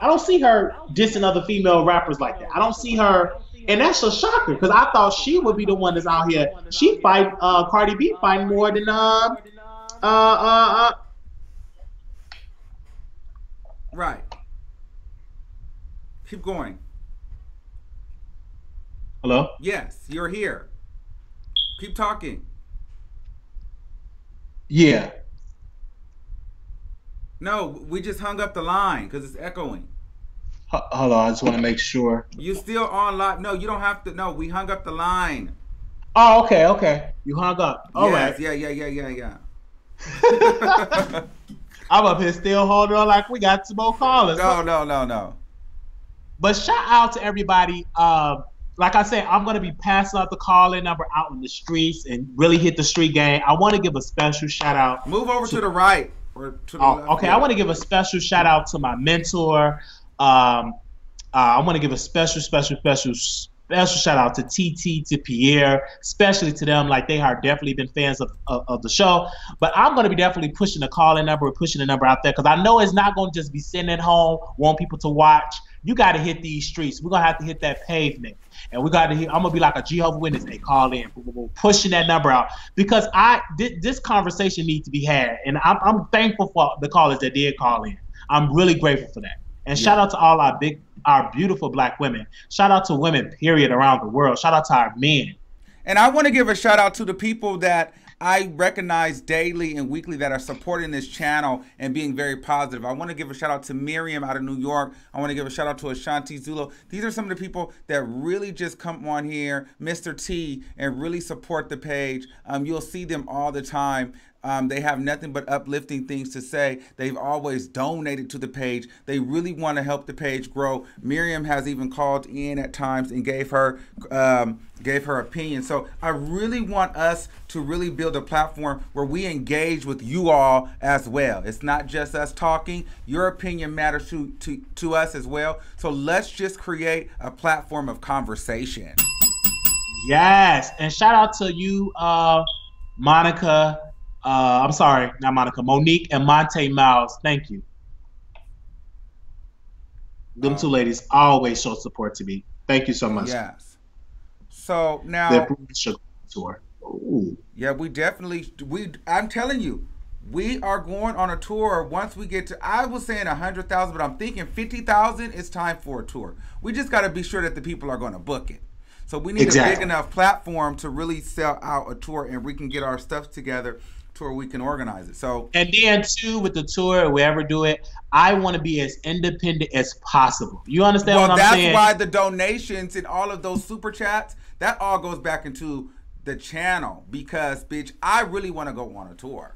I don't see her dissing other female rappers like that. I don't see her, and that's a shocker, because I thought she would be the one that's out here. She fight Cardi B fighting more than Right. Keep going. Hello? Yes, you're here. Keep talking. Yeah. No, we just hung up the line because it's echoing. Hold on, I just want to make sure. You still on live? No, you don't have to. No, we hung up the line. Oh, okay. You hung up. All right. Yeah. I'm up here still holding on like we got some more callers. No. But shout out to everybody. Like I said, I'm gonna be passing out the call-in number out in the streets and really hit the street game. I want to give a special shout out. Move over to the right or to the left. Okay, I want to give a special shout out to my mentor. I want to give a special shout out to TT, to Pierre, especially to them. Like, they are definitely been fans of the show. But I'm going to be definitely pushing the call-in number, pushing the number out there, because I know it's not going to just be sitting at home, want people to watch. You got to hit these streets. We're going to have to hit that pavement. And we got to hit, I'm going to be like a Jehovah's Witness. They call in, pushing that number out. Because this conversation needs to be had. And I'm thankful for the callers that did call in. I'm really grateful for that. And shout out to all our beautiful black women. Shout out to women, period, around the world. Shout out to our men. And I want to give a shout out to the people that I recognize daily and weekly that are supporting this channel and being very positive. I want to give a shout out to Miriam out of New York. I want to give a shout out to Ashanti Zulo. These are some of the people that really just come on here, Mr. T, and really support the page. You'll see them all the time. They have nothing but uplifting things to say. They've always donated to the page. They really want to help the page grow. Miriam has even called in at times and gave her opinion. So I really want us to really build a platform where we engage with you all as well. It's not just us talking. Your opinion matters to us as well. So let's just create a platform of conversation. Yes, and shout out to you, Monica. I'm sorry, not Monica. Monique and Monte Miles. Thank you. Them two ladies always show support to me. Thank you so much. Yes. So now, tour. Yeah, I'm telling you, we are going on a tour once we get to, I was saying 100,000, but I'm thinking 50,000. It's time for a tour. We just got to be sure that the people are going to book it. So we need a big enough platform to really sell out a tour, and we can get our stuff together to where we can organize it. So, and then too, with the tour, wherever do it, I want to be as independent as possible. You understand what I'm saying? Well, that's why the donations and all of those super chats, that all goes back into the channel, because bitch, I really want to go on a tour.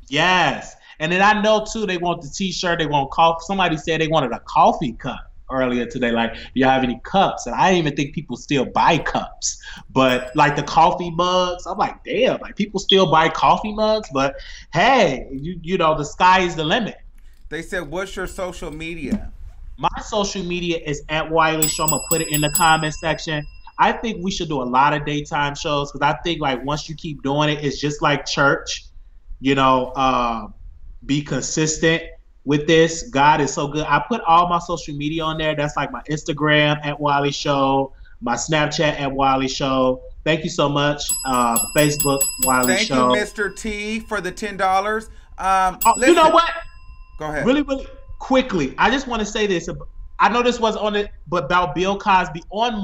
Yes. And then I know too, they want the t-shirt, they want coffee. Somebody said they wanted a coffee cup earlier today, like, do you have any cups? And I didn't even think people still buy cups, but like the coffee mugs, I'm like, damn, like people still buy coffee mugs. But hey, you know, the sky is the limit. They said, what's your social media? My social media is at Wiley Show. I'm gonna put it in the comment section. I think we should do a lot of daytime shows, because I think like once you keep doing it, it's just like church, you know, be consistent with this. God is so good. I put all my social media on there. That's like my Instagram at Wiley Show, my Snapchat at Wiley Show. Thank you so much. Facebook Wiley Show. Thank you, Mr. T, for the $10. You know what? Go ahead. Really, really quickly, I just want to say this. I know this was on it, but about Bill Cosby. On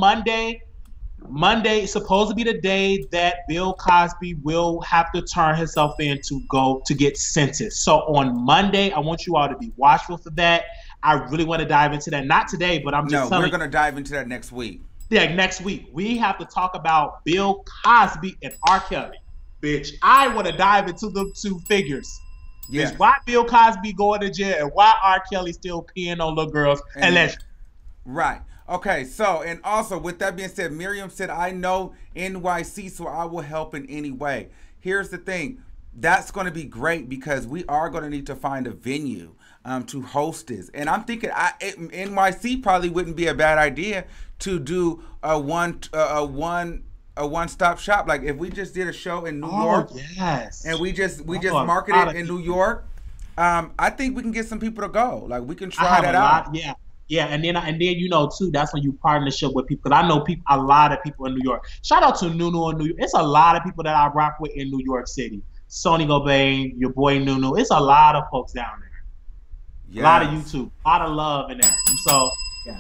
Monday is supposed to be the day that Bill Cosby will have to turn himself in to go to get sentenced. So on Monday, I want you all to be watchful for that. I really want to dive into that. Not today, but I'm just telling you. We're going to dive into that next week. Yeah, next week. We have to talk about Bill Cosby and R. Kelly. Bitch, I want to dive into them two figures. Yes. Bitch, why Bill Cosby going to jail and why R. Kelly still peeing on little girls? Right. Okay, so, and also, with that being said, Miriam said, I know NYC, so I will help in any way. Here's the thing. That's going to be great, because we are going to need to find a venue to host this. And I'm thinking NYC probably wouldn't be a bad idea to do a one-stop shop. Like, if we just did a show in New York, yes, and we just market it in New York, I think we can get some people to go. Like, we can try that out. Yeah, and then you know too, that's when you partnership with people. Cause I know a lot of people in New York. Shout out to Nunu in New York. It's a lot of people that I rock with in New York City. Sonny Gobain, your boy Nunu. It's a lot of folks down there. Yes. A lot of YouTube, a lot of love in there. And so yeah.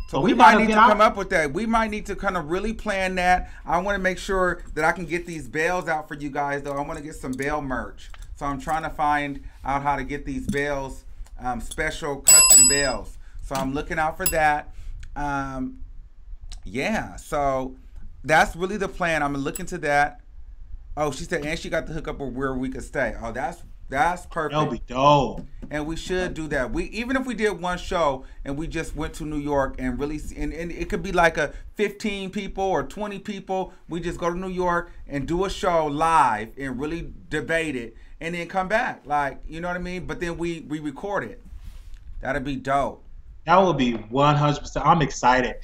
So we might need to come up with that. We might need to kind of really plan that. I want to make sure that I can get these bales out for you guys, though. I want to get some bale merch. So I'm trying to find out how to get these bales, special custom bales. So I'm looking out for that. Yeah, so that's really the plan. I'm gonna look into that. Oh, she said, and she got the hookup of where we could stay. Oh, That's That'll be perfect. dope. And we should do that. We even if we did one show and we just went to New York and really and it could be like a 15 people or 20 people. We just go to New York and do a show live and really debate it and then come back. Like, you know what I mean? But then we record it. That'd be dope. That would be 100%. I'm excited.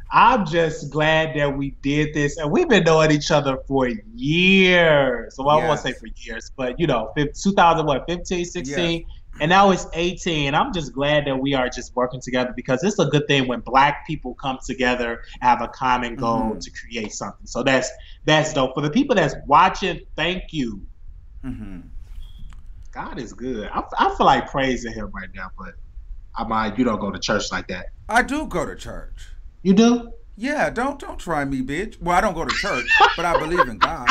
I'm just glad that we did this, and we've been knowing each other for years. So I won't say Yes. for years, but 2015, 16, Yes. and now it's 18. I'm just glad that we are just working together because it's a good thing when Black people come together, have a common goal Mhm. to create something. So that's dope. For the people that's watching, thank you. Mhm. God is good. I feel like praising Him right now, but you don't go to church like that. I do go to church. You do? Yeah, don't try me, bitch. Well, I don't go to church, but I believe in God.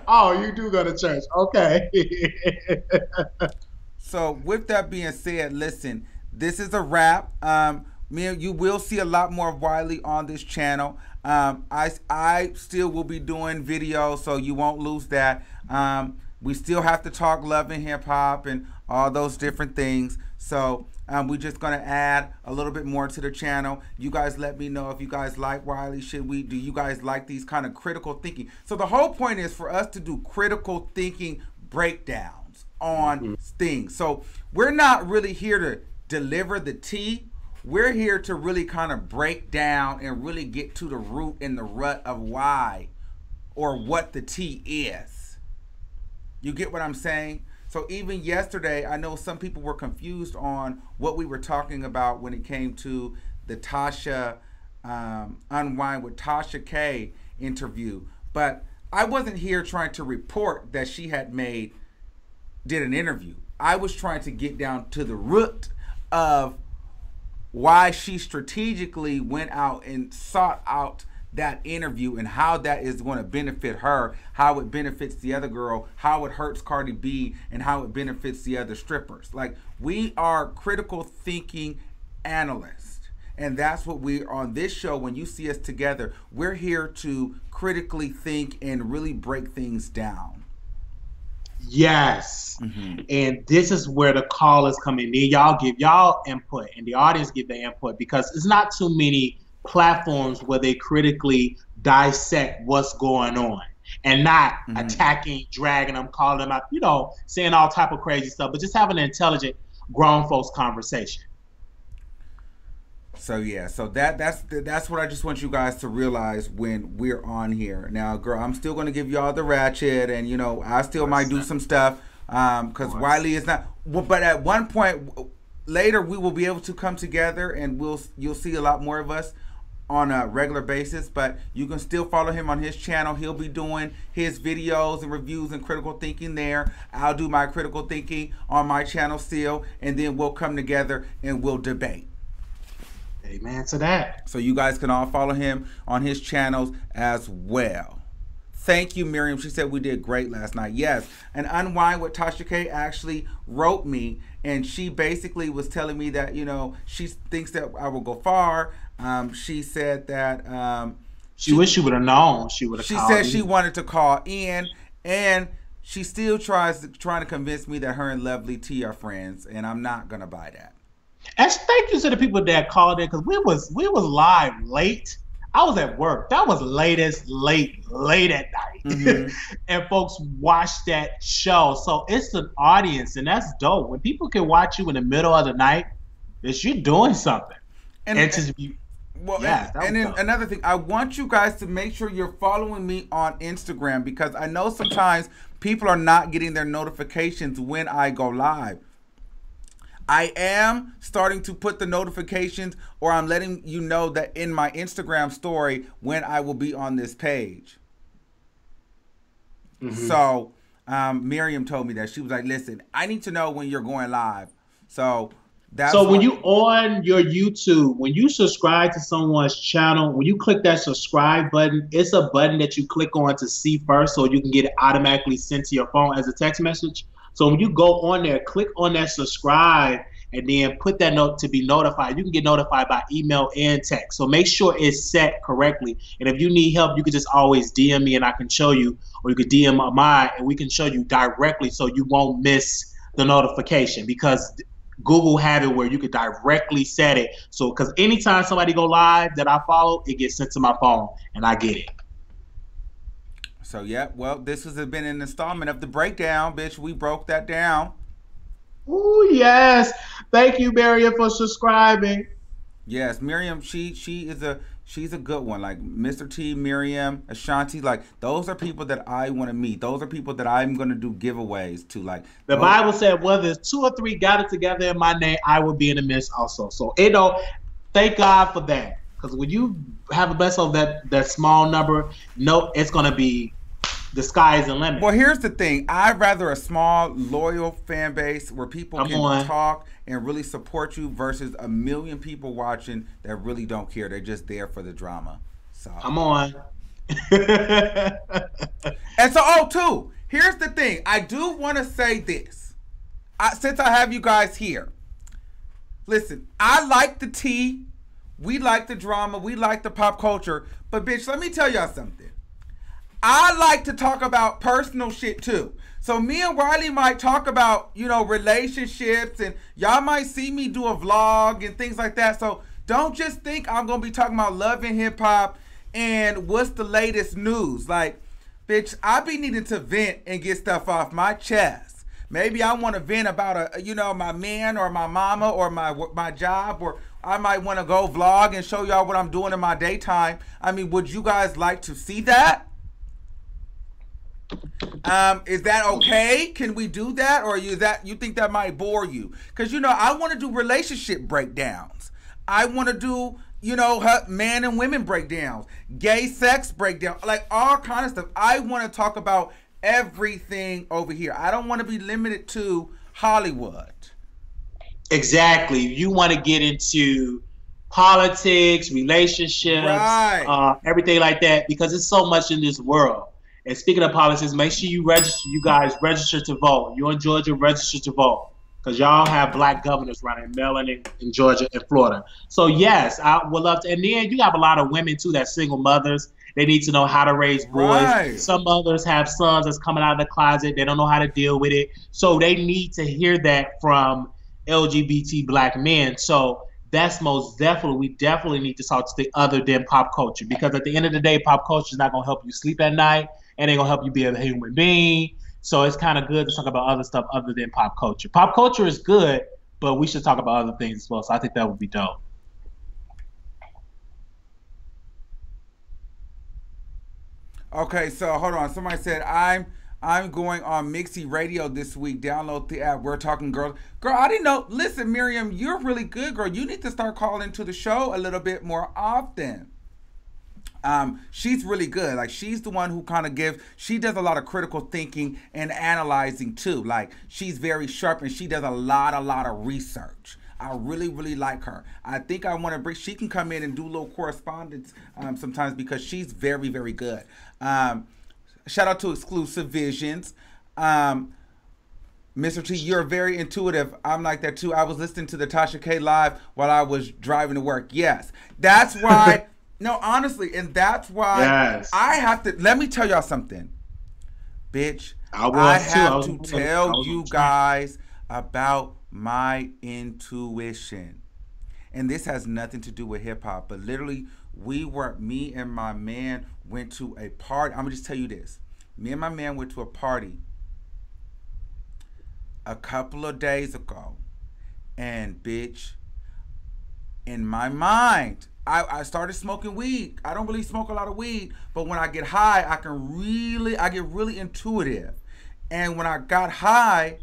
Oh, you do go to church. Okay. So with that being said, listen, this is a wrap. You will see a lot more of Wiley on this channel. I still will be doing videos, so you won't lose that. We still have to talk love and hip hop and all those different things. So we're just gonna add a little bit more to the channel. You guys let me know if you guys like Wiley. Do you guys like these kind of critical thinking? So the whole point is for us to do critical thinking breakdowns on things. So we're not really here to deliver the tea. We're here to really kind of break down and really get to the root and the rut of why or what the tea is. You get what I'm saying? So even yesterday, I know some people were confused on what we were talking about when it came to the Tasha Unwind with Tasha K interview. But I wasn't here trying to report that she did an interview. I was trying to get down to the root of why she strategically went out and sought out that interview and how that is going to benefit her, how it benefits the other girl, how it hurts Cardi B, and how it benefits the other strippers. Like, we are critical thinking analysts. And that's what we are on this show. When you see us together, we're here to critically think and really break things down. Yes. And this is where the callers come in. Y'all give y'all input and the audience give their input because it's not too many platforms where they critically dissect what's going on and not attacking, dragging them, calling them out, saying all type of crazy stuff, but just having an intelligent grown folks conversation. So yeah, so that's what I just want you guys to realize when we're on here. Now, girl, I'm still gonna give y'all the ratchet, and I still might do some stuff because Wiley is not. But at one point later, we will be able to come together, and you'll see a lot more of us on a regular basis. But you can still follow him on his channel. He'll be doing his videos and reviews and critical thinking there. I'll do my critical thinking on my channel still, and then we'll come together and we'll debate. Amen to that. So you guys can all follow him on his channels as well. Thank you, Miriam. She said we did great last night. Yes. And Unwind with Tasha K actually wrote me, and she basically was telling me that, she thinks that I will go far. She said that she wished she would have known. She would have called. She said she wanted to call in, and she still trying to convince me that her and Lovely T are friends, and I'm not gonna buy that. And thank you to the people that called in because we was live late. I was at work. That was late at night. And folks watched that show. So it's an audience, and that's dope. When people can watch you in the middle of the night, it's you doing something. Another thing, I want you guys to make sure you're following me on Instagram because I know sometimes people are not getting their notifications when I go live. I am starting to put the notifications, or I'm letting you know that in my Instagram story when I will be on this page. So Miriam told me that. She was like, listen, I need to know when you're going live. So when you on your YouTube, when you subscribe to someone's channel, when you click that subscribe button, it's a button that you click on to see first so you can get it automatically sent to your phone as a text message. So when you go on there, click on that subscribe, and then put that note to be notified. You can get notified by email and text. So make sure it's set correctly. And if you need help, you can just always DM me and I can show you, or you could DM mine and we can show you directly so you won't miss the notification, because Google have it where you could directly set it. So, because anytime somebody go live that I follow, it gets sent to my phone and I get it. So, yeah, well, this has been an installment of the breakdown, bitch. We broke that down. Oh, yes. Thank you, Miriam, for subscribing. Yes, Miriam, she's a good one. Like Mr. T, Miriam, Ashanti, like those are people that I want to meet. Those are people that I'm going to do giveaways to. Like the Bible said, whether there's 2 or 3 gathered together in my name, I will be in the midst also. So, thank God for that. Because when you have a blessing of that small number, it's going to be, the sky is the limit. Well, here's the thing. I'd rather a small, loyal fan base where people can talk and really support you versus a million people watching that really don't care. They're just there for the drama. So come on. And so, here's the thing. I do want to say this. Since I have you guys here. Listen, I like the tea. We like the drama. We like the pop culture. But, bitch, let me tell y'all something. I like to talk about personal shit too. So me and Riley might talk about, relationships, and y'all might see me do a vlog and things like that. So don't just think I'm going to be talking about love and hip hop and what's the latest news. Like, bitch, I be needing to vent and get stuff off my chest. Maybe I want to vent about my man or my mama or my job, or I might want to go vlog and show y'all what I'm doing in my daytime. I mean, would you guys like to see that? Is that okay? Can we do that? Or you think that might bore you? Because, I want to do relationship breakdowns. I want to do, man and women breakdowns, gay sex breakdown, like all kind of stuff. I want to talk about everything over here. I don't want to be limited to Hollywood. Exactly. You want to get into politics, relationships, right. Everything like that, because there's so much in this world. And speaking of politics, make sure you guys register to vote. You're in Georgia, register to vote. Because y'all have black governors running Maryland in Georgia and Florida. So yes, I would love to. And then you have a lot of women too that's single mothers. They need to know how to raise boys. Right. Some mothers have sons that's coming out of the closet. They don't know how to deal with it. So they need to hear that from LGBT black men. So that's most definitely, we definitely need to talk to the other than pop culture. Because at the end of the day, pop culture is not going to help you sleep at night. And ain't gonna help you be a human being. So it's kind of good to talk about other stuff other than pop culture. Pop culture is good, but we should talk about other things as well. So I think that would be dope. Okay, so hold on. Somebody said I'm going on Mixie Radio this week. Download the app. We're talking girls. Girl, I didn't know. Listen, Miriam, you're really good, girl. You need to start calling to the show a little bit more often. She's really good. Like, she's the one who kind of she does a lot of critical thinking and analyzing too. Like, she's very sharp and she does a lot of research. I really, really like her. I think I want to she can come in and do a little correspondence sometimes, because she's very, very good. Shout out to Exclusive Visions. Mr. T, you're very intuitive. I'm like that too. I was listening to the Tasha K live while I was driving to work. Yes, that's why. No, honestly, and that's why I have to. Let me tell y'all something, bitch. I have to tell you guys about my intuition, and this has nothing to do with hip hop. But literally, me and my man went to a party. I'm gonna just tell you this. Me and my man went to a party a couple of days ago, and bitch, in my mind, I started smoking weed. I don't really smoke a lot of weed, but when I get high, I get really intuitive. And when I got high,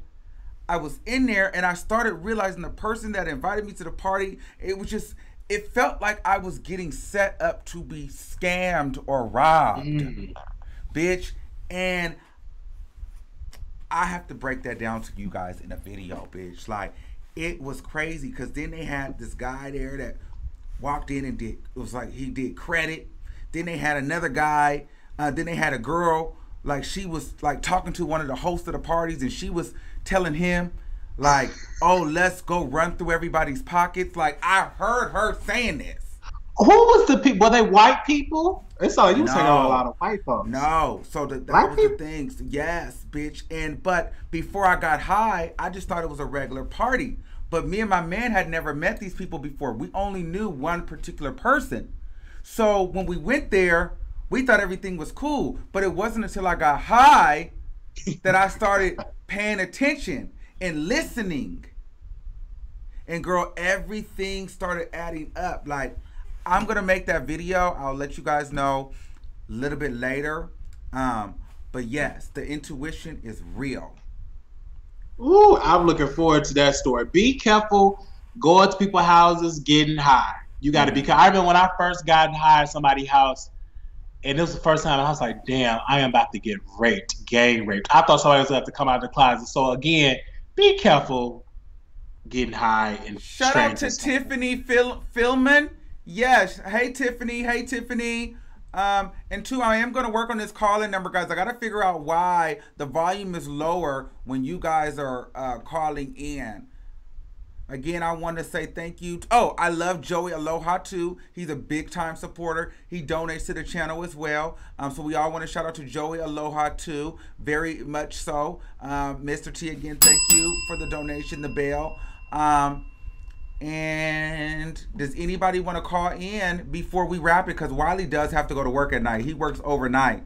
I was in there and I started realizing the person that invited me to the party, it felt like I was getting set up to be scammed or robbed. Bitch. And I have to break that down to you guys in a video, bitch. Like, it was crazy, because then they had this guy there that walked in and he did credit. Then they had another guy. Then they had a girl, like, she was like talking to one of the hosts of the parties, and she was telling him Like, oh, let's go run through everybody's pockets. Like, I heard her saying this. Who was the people? Were they white people? It's all you was taking on a No. lot of white folks. No, so that Black was the people? things. Yes, bitch. But before I got high, I just thought it was a regular party. But me and my man had never met these people before. We only knew one particular person. So when we went there, we thought everything was cool. But it wasn't until I got high that I started paying attention and listening. And girl, everything started adding up. Like, I'm gonna make that video. I'll let you guys know a little bit later. But yes, the intuition is real. Ooh, I'm looking forward to that story. Be careful going to people's houses getting high. You got to be careful. I remember when I first got high at somebody's house, and this was the first time I was like, damn, I am about to get raped, gang raped. I thought somebody was going to have to come out of the closet. So again, be careful getting high. And Shout out to Tiffany Philman. Yes. Hey, Tiffany. Hey, Tiffany. And two, I am going to work on this call-in number, guys. I got to figure out why the volume is lower when you guys are calling in. Again, I want to say thank you. Oh, I love Joey Aloha too. He's a big time supporter. He donates to the channel as well. So we all want to shout out to Joey Aloha too. Very much so. Mr. T, again, thank you for the donation, the bail. And does anybody want to call in before we wrap it? Because Wiley does have to go to work at night. He works overnight.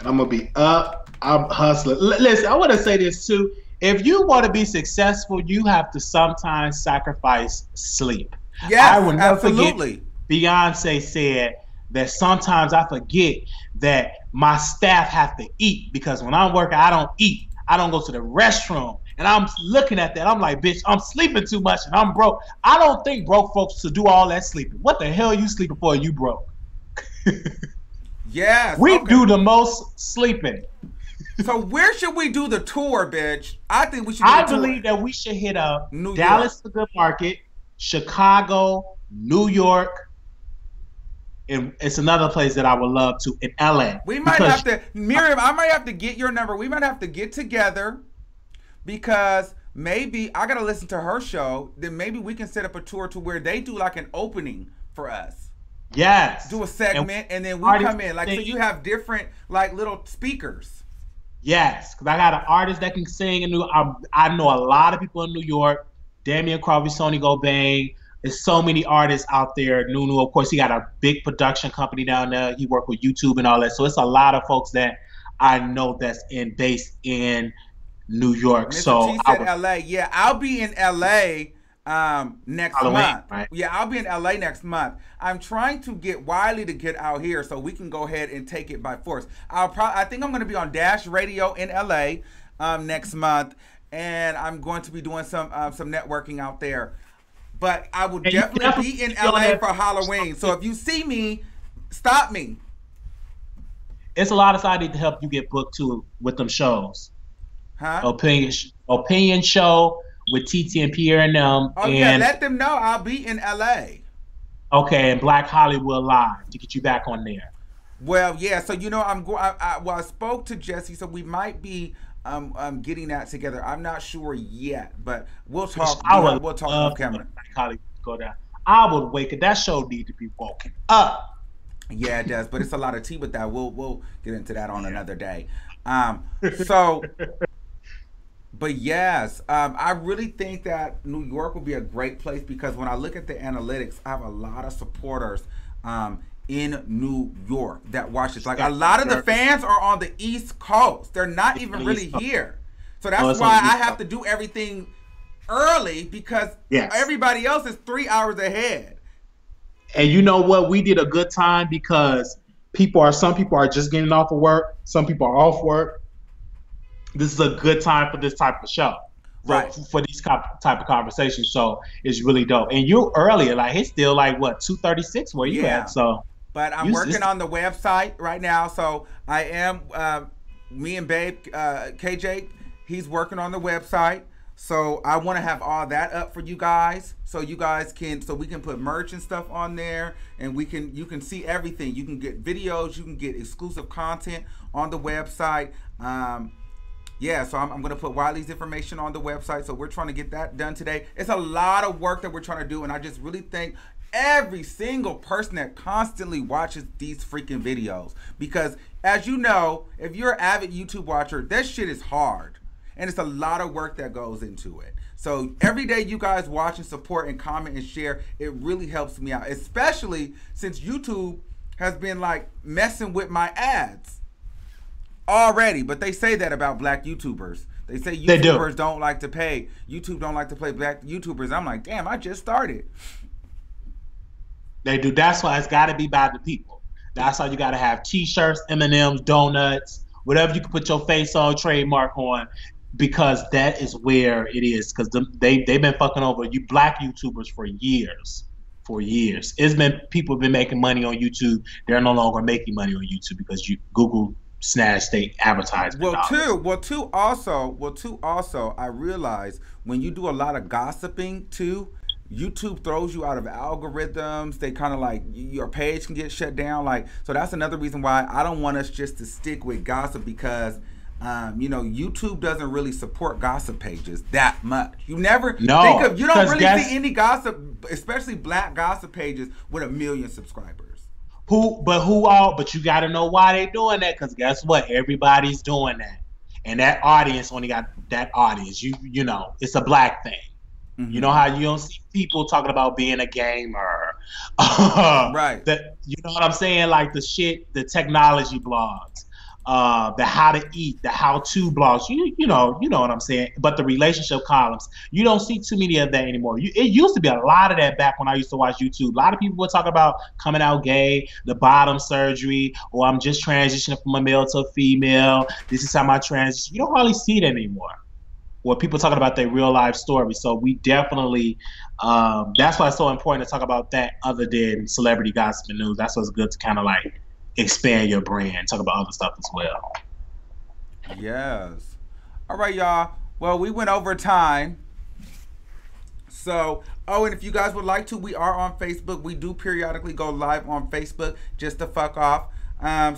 I'm going to be up. I'm hustling. Listen, I want to say this too. If you want to be successful, you have to sometimes sacrifice sleep. Yes, I will never absolutely. forget Beyonce said that sometimes I forget that my staff have to eat because when I'm working, I don't eat. I don't go to the restroom. And I'm looking at that. I'm like, bitch, I'm sleeping too much and I'm broke. I don't think broke folks should do all that sleeping. What the hell are you sleeping for? You broke. Yes. We okay. do the most sleeping. So where should we do the tour, bitch? I think we should do I the tour. believe that we should hit up New Dallas York. the good market, Chicago, New York, and it's another place that I would love to in LA. We might have to, Miriam, I might have to get your number. We might have to get together because maybe I got to listen to her show. Then maybe we can set up a tour to where they do like an opening for us. Yes. Do a segment and then we come in. Like, so you have different like little speakers. Yes, because I got an artist that can sing in I know a lot of people in New York. Damian Crawford, Sonny Gobain. There's so many artists out there. Nunu, of course, he got a big production company down there. He worked with YouTube and all that. So it's a lot of folks that I know that's based in New York. Mr. So T said LA. Yeah, I'll be in LA next Halloween, month. right? Yeah, I'll be in LA next month. I'm trying to get Wiley to get out here so we can go ahead and take it by force. I think I'm going to be on Dash Radio in LA next month, and I'm going to be doing some networking out there. But I will definitely be in LA for Halloween. So if you see me, stop me. It's a lot of side need to help you get booked too with them shows. Huh? Opinion show with TT and Pierre and them. Oh, yeah, let them know I'll be in LA. Okay, and Black Hollywood Live to get you back on there. Well, yeah, so you know, I spoke to Jesse, so we might be getting that together. I'm not sure yet, but we'll talk. We'll talk off camera. Black Hollywood go down. I would wake. That show need to be woken up. Yeah, it does, but it's a lot of tea with that. We'll get into that on another day. So. But yes, I really think that New York will be a great place because when I look at the analytics, I have a lot of supporters in New York that watch this. Like a lot of the fans are on the East Coast. They're not even really here. So that's why I have to do everything early because everybody else is 3 hours ahead. And you know what? We did a good time because some people are just getting off of work. Some people are off work. This is a good time for this type of show, right? For these type of conversations. So it's really dope. And you're earlier, like it's still like what 2:36 where you at? So, but I'm working on the website right now. So I am me and Babe KJ. He's working on the website. So I want to have all that up for you guys, so you guys can, so we can put merch and stuff on there, and you can see everything. You can get videos, you can get exclusive content on the website. yeah, so I'm going to put Wiley's information on the website. So we're trying to get that done today. It's a lot of work that we're trying to do, and I just really think every single person that constantly watches these freaking videos, because as you know, if you're an avid YouTube watcher, that shit is hard, and it's a lot of work that goes into it. So every day you guys watch and support and comment and share, it really helps me out, especially since YouTube has been like messing with my ads already. But they say that about black YouTubers. They say YouTubers don't like to pay. YouTube don't like to pay black YouTubers. I'm like, damn, I just started. They do. That's why it's got to be by the people. That's why you got to have T-shirts, M&Ms, donuts, whatever you can put your face on, trademark on, because that is where it is. Because they've been fucking over you black YouTubers for years. For years. It's been people have been making money on YouTube. They're no longer making money on YouTube because Google snatched their advertisement dollars. Well, too, also, I realize when you do a lot of gossiping too, YouTube throws you out of algorithms. They kind of like your page can get shut down. Like, so that's another reason why I don't want us just to stick with gossip, because you know, YouTube doesn't really support gossip pages that much. You don't really see any gossip, especially black gossip pages with 1 million subscribers. But you got to know why they doing that, because guess what? Everybody's doing that, and that audience only got that audience. You know, it's a black thing. Mm-hmm. You know how you don't see people talking about being a gamer, right? That, you know what I'm saying? Like the technology blogs. The how to eat, the how-to blogs, you know what I'm saying. But the relationship columns, you don't see too many of that anymore. It used to be a lot of that back when I used to watch YouTube. A lot of people would talk about coming out gay, the bottom surgery, or I'm just transitioning from a male to a female. This is how my transition. You don't hardly see that anymore. Or people talking about their real life story. So we definitely, that's why it's so important to talk about that other than celebrity gossip and news. That's what's good to kind of like expand your brand, talk about other stuff as well. Yes. All right, y'all. Well, we went over time. So, and if you guys would like to, we are on Facebook. We do periodically go live on Facebook just to fuck off.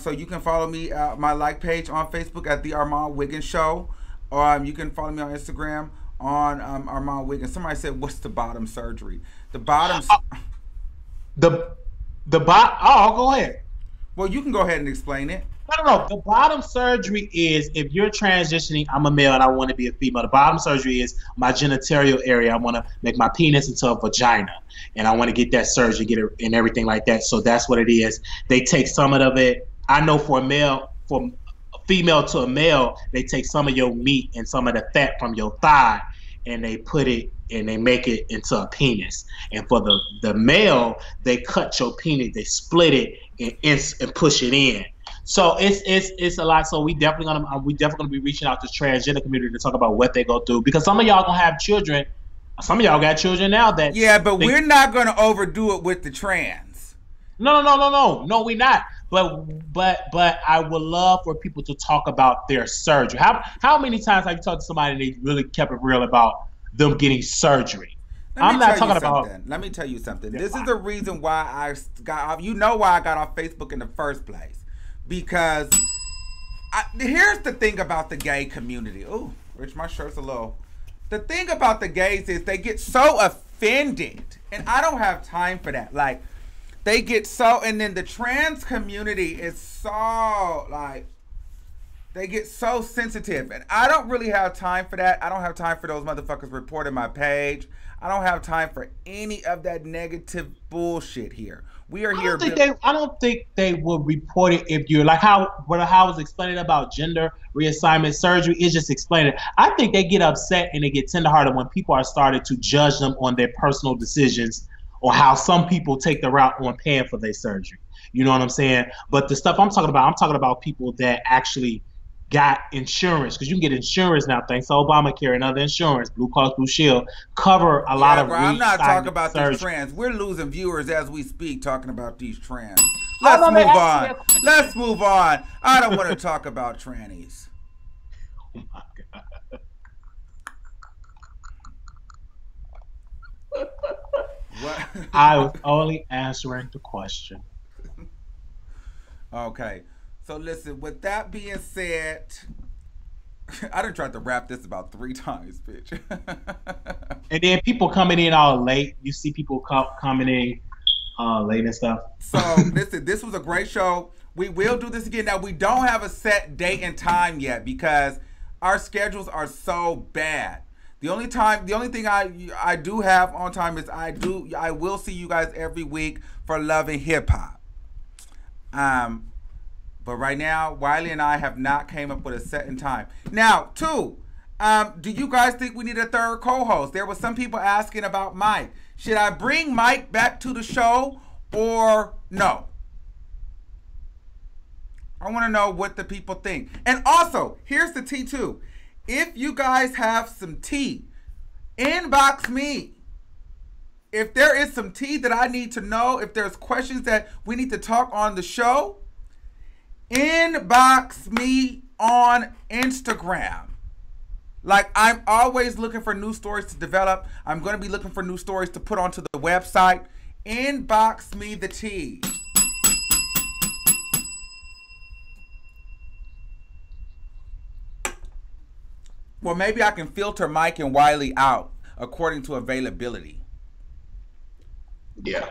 So you can follow me, my like page on Facebook at The Armand Wiggins Show. You can follow me on Instagram on Armand Wiggins. Somebody said, what's the bottom surgery? The bottom... Oh, go ahead. Well, you can go ahead and explain it. No. The bottom surgery is if you're transitioning, I'm a male and I want to be a female. The bottom surgery is my genitalia area. I want to make my penis into a vagina. And I want to get that surgery, get it and everything like that. So that's what it is. They take some of it. I know for a female to a male, they take some of your meat and some of the fat from your thigh and they put it and they make it into a penis. And for the male, they cut your penis, they split it and push it in. So it's a lot. So we definitely gonna be reaching out to transgender community to talk about what they go through, because some of y'all gonna have children. Some of y'all got children now that we're not gonna overdo it with the trans. No, we not. But I would love for people to talk about their surgery. How many times have you talked to somebody and they really kept it real about them getting surgery? I'm not talking about. Let me tell you something. This is the reason why I got off. You know why I got off Facebook in the first place? Because here's the thing about the gay community. Ooh, Rich, my shirt's a little. The thing about the gays is they get so offended, and I don't have time for that. Like, they get so, and then the trans community is so like. They get so sensitive, and I don't really have time for that. I don't have time for those motherfuckers reporting my page. I don't have time for any of that negative bullshit here. We are here. I don't think they will report it if you're like what I was explaining about gender reassignment surgery is just explaining. I think they get upset and they get tenderhearted when people are starting to judge them on their personal decisions or how some people take the route on paying for their surgery. You know what I'm saying? But the stuff I'm talking about people that actually got insurance, because you can get insurance now thanks to Obamacare and other insurance, Blue Cross Blue Shield, cover a lot of. I'm not talking about these trans. We're losing viewers as we speak talking about these trans. Let's move on. I don't want to talk about trannies. Oh my God. What? I was only answering the question. Okay. So listen, with that being said, I done tried to wrap this about 3 times, bitch. And then people coming in all late. You see people coming in late and stuff. So listen, this was a great show. We will do this again. Now we don't have a set date and time yet because our schedules are so bad. The only thing I do have on time is I will see you guys every week for Love and Hip Hop. But right now, Wiley and I have not came up with a set in time. Now, two, do you guys think we need a third co-host? There were some people asking about Mike. Should I bring Mike back to the show or no? I want to know what the people think. And also, here's the tea too. If you guys have some tea, inbox me. If there is some tea that I need to know, if there's questions that we need to talk on the show, inbox me on Instagram. Like, I'm always looking for new stories to develop. I'm going to be looking for new stories to put onto the website. Inbox me the tea. Well, maybe I can filter Mike and Wiley out according to availability. Yeah.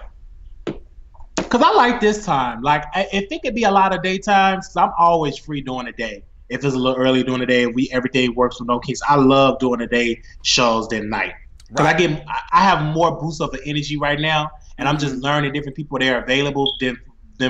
Because I like this time. Like, if it could be a lot of daytimes, because I'm always free during the day. If it's a little early during the day, every day works with no kids. I love doing the day shows than night. Because Right. I have more boosts of energy right now, and I'm just learning different people that are available than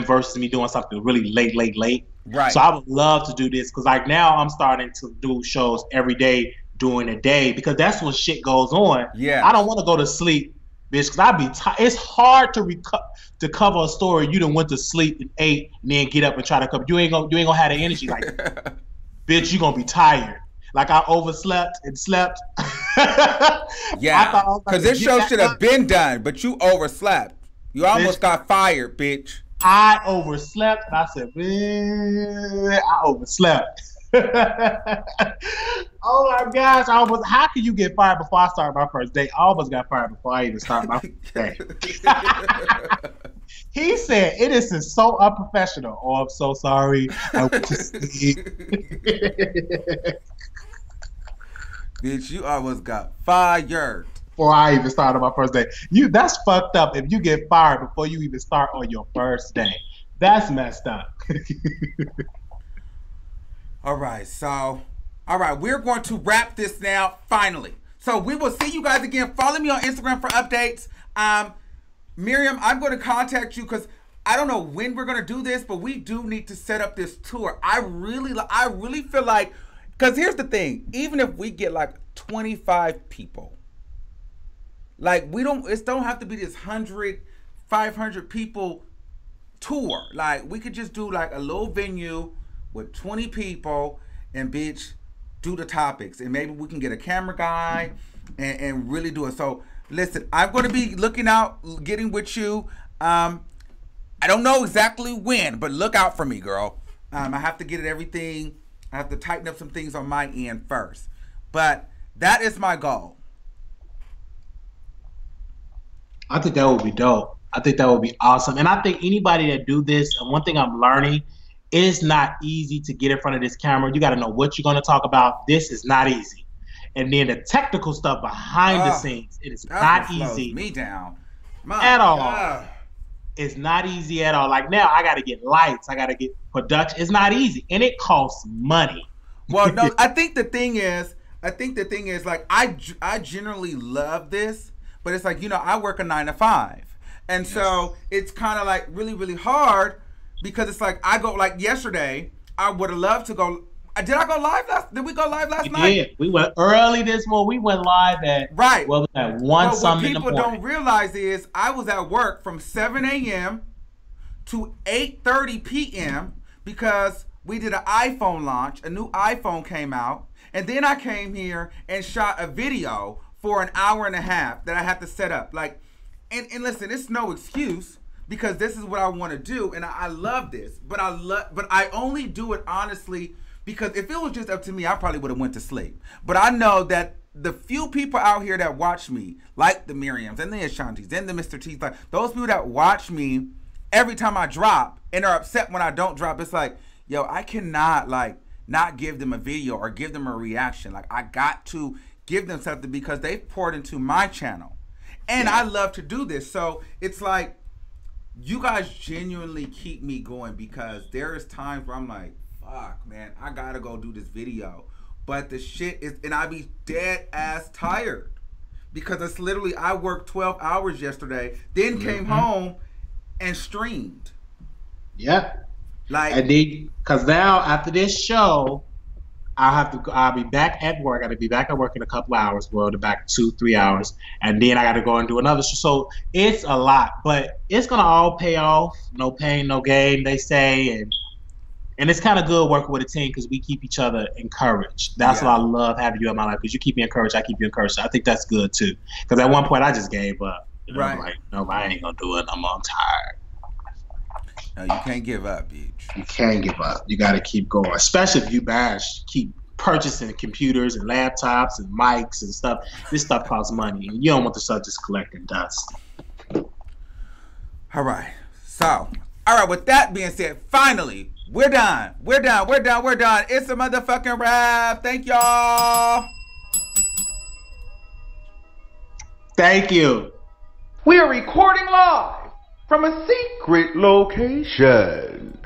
versus me doing something really late. Right. So I would love to do this because like now I'm starting to do shows every day during the day because that's when shit goes on. Yeah. I don't want to go to sleep, bitch, because I'd be tired. It's hard to cover a story you done went to sleep and ate and then get up and try to cover. You ain't gonna have the energy like that. Bitch, you gonna be tired. Like I overslept and slept. Yeah. Because this show should have been done, but you overslept. You almost got fired, bitch. I overslept, and I said, man, I overslept. Oh my gosh, how can you get fired before I start my first day? I almost got fired before I even start my first day. He said, it is so unprofessional. Oh, I'm so sorry. I went to sleep. Bitch, you almost got fired. Before I even started my first day. That's fucked up if you get fired before you even start on your first day. That's messed up. All right, we're going to wrap this now, finally. So we will see you guys again. Follow me on Instagram for updates. Miriam, I'm going to contact you because I don't know when we're going to do this, but we do need to set up this tour. I really feel like, because here's the thing, even if we get like 25 people, like it don't have to be this 100, 500 people tour. Like we could just do like a little venue with 20 people and bitch do the topics, and maybe we can get a camera guy and really do it. So listen, I'm going to be looking out, getting with you. I don't know exactly when, but look out for me, girl. I have to get everything. I have to tighten up some things on my end first, but that is my goal. I think that would be dope. I think that would be awesome. And I think anybody that do this, and one thing I'm learning, it's not easy to get in front of this camera. You got to know what you're going to talk about. This is not easy. And then the technical stuff behind the scenes, it is not easy. Me down. At all. It's not easy at all. Like now I got to get lights. I got to get production. It's not easy. And it costs money. Well, no, I think the thing is like, I generally love this, but it's like, I work a 9 to 5. And so it's kind of like really, really hard because it's like I go, like yesterday, I would have loved to go. Did I go live did we go live last night? Yeah, we went early this morning. We went live at, right. Well, at 1 something in the morning. What people don't realize is I was at work from 7 a.m. to 8:30 p.m. because we did an iPhone launch. A new iPhone came out. And then I came here and shot a video for an hour and a half that I had to set up. Like, and listen, it's no excuse because this is what I want to do. And I love this. But I only do it honestly because if it was just up to me, I probably would have went to sleep. But I know that the few people out here that watch me, like the Miriams and the Ashantis and the Mr. T's, like those people that watch me every time I drop and are upset when I don't drop, it's like, yo, I cannot like not give them a video or give them a reaction. Like, I got to give them something because they've poured into my channel. And I love to do this. So it's like, you guys genuinely keep me going, because there is times where I'm like, fuck, man, I gotta go do this video. But the shit is, and I be dead ass tired. Because it's literally, I worked 12 hours yesterday, then came home and streamed. Yeah. Like, and then, cause now after this show, I'll be back at work. I'll be back at work in a couple hours. Well, to back 2-3 hours, and then I got to go and do another show. So it's a lot, but it's gonna all pay off. No pain, no gain, they say, and it's kind of good working with a team because we keep each other encouraged. That's why I love having you in my life, because you keep me encouraged. I keep you encouraged. So I think that's good too. Because at one point I just gave up. You know, I'm like, no, I ain't gonna do it. I'm tired. No, you can't give up, bitch. You can't give up. You got to keep going, especially if you keep purchasing computers and laptops and mics and stuff. This stuff costs money, and you don't want the stuff just collecting dust. All right. So, all right, with that being said, finally, we're done. We're done. It's a motherfucking wrap. Thank y'all. Thank you. We are recording live from a secret location.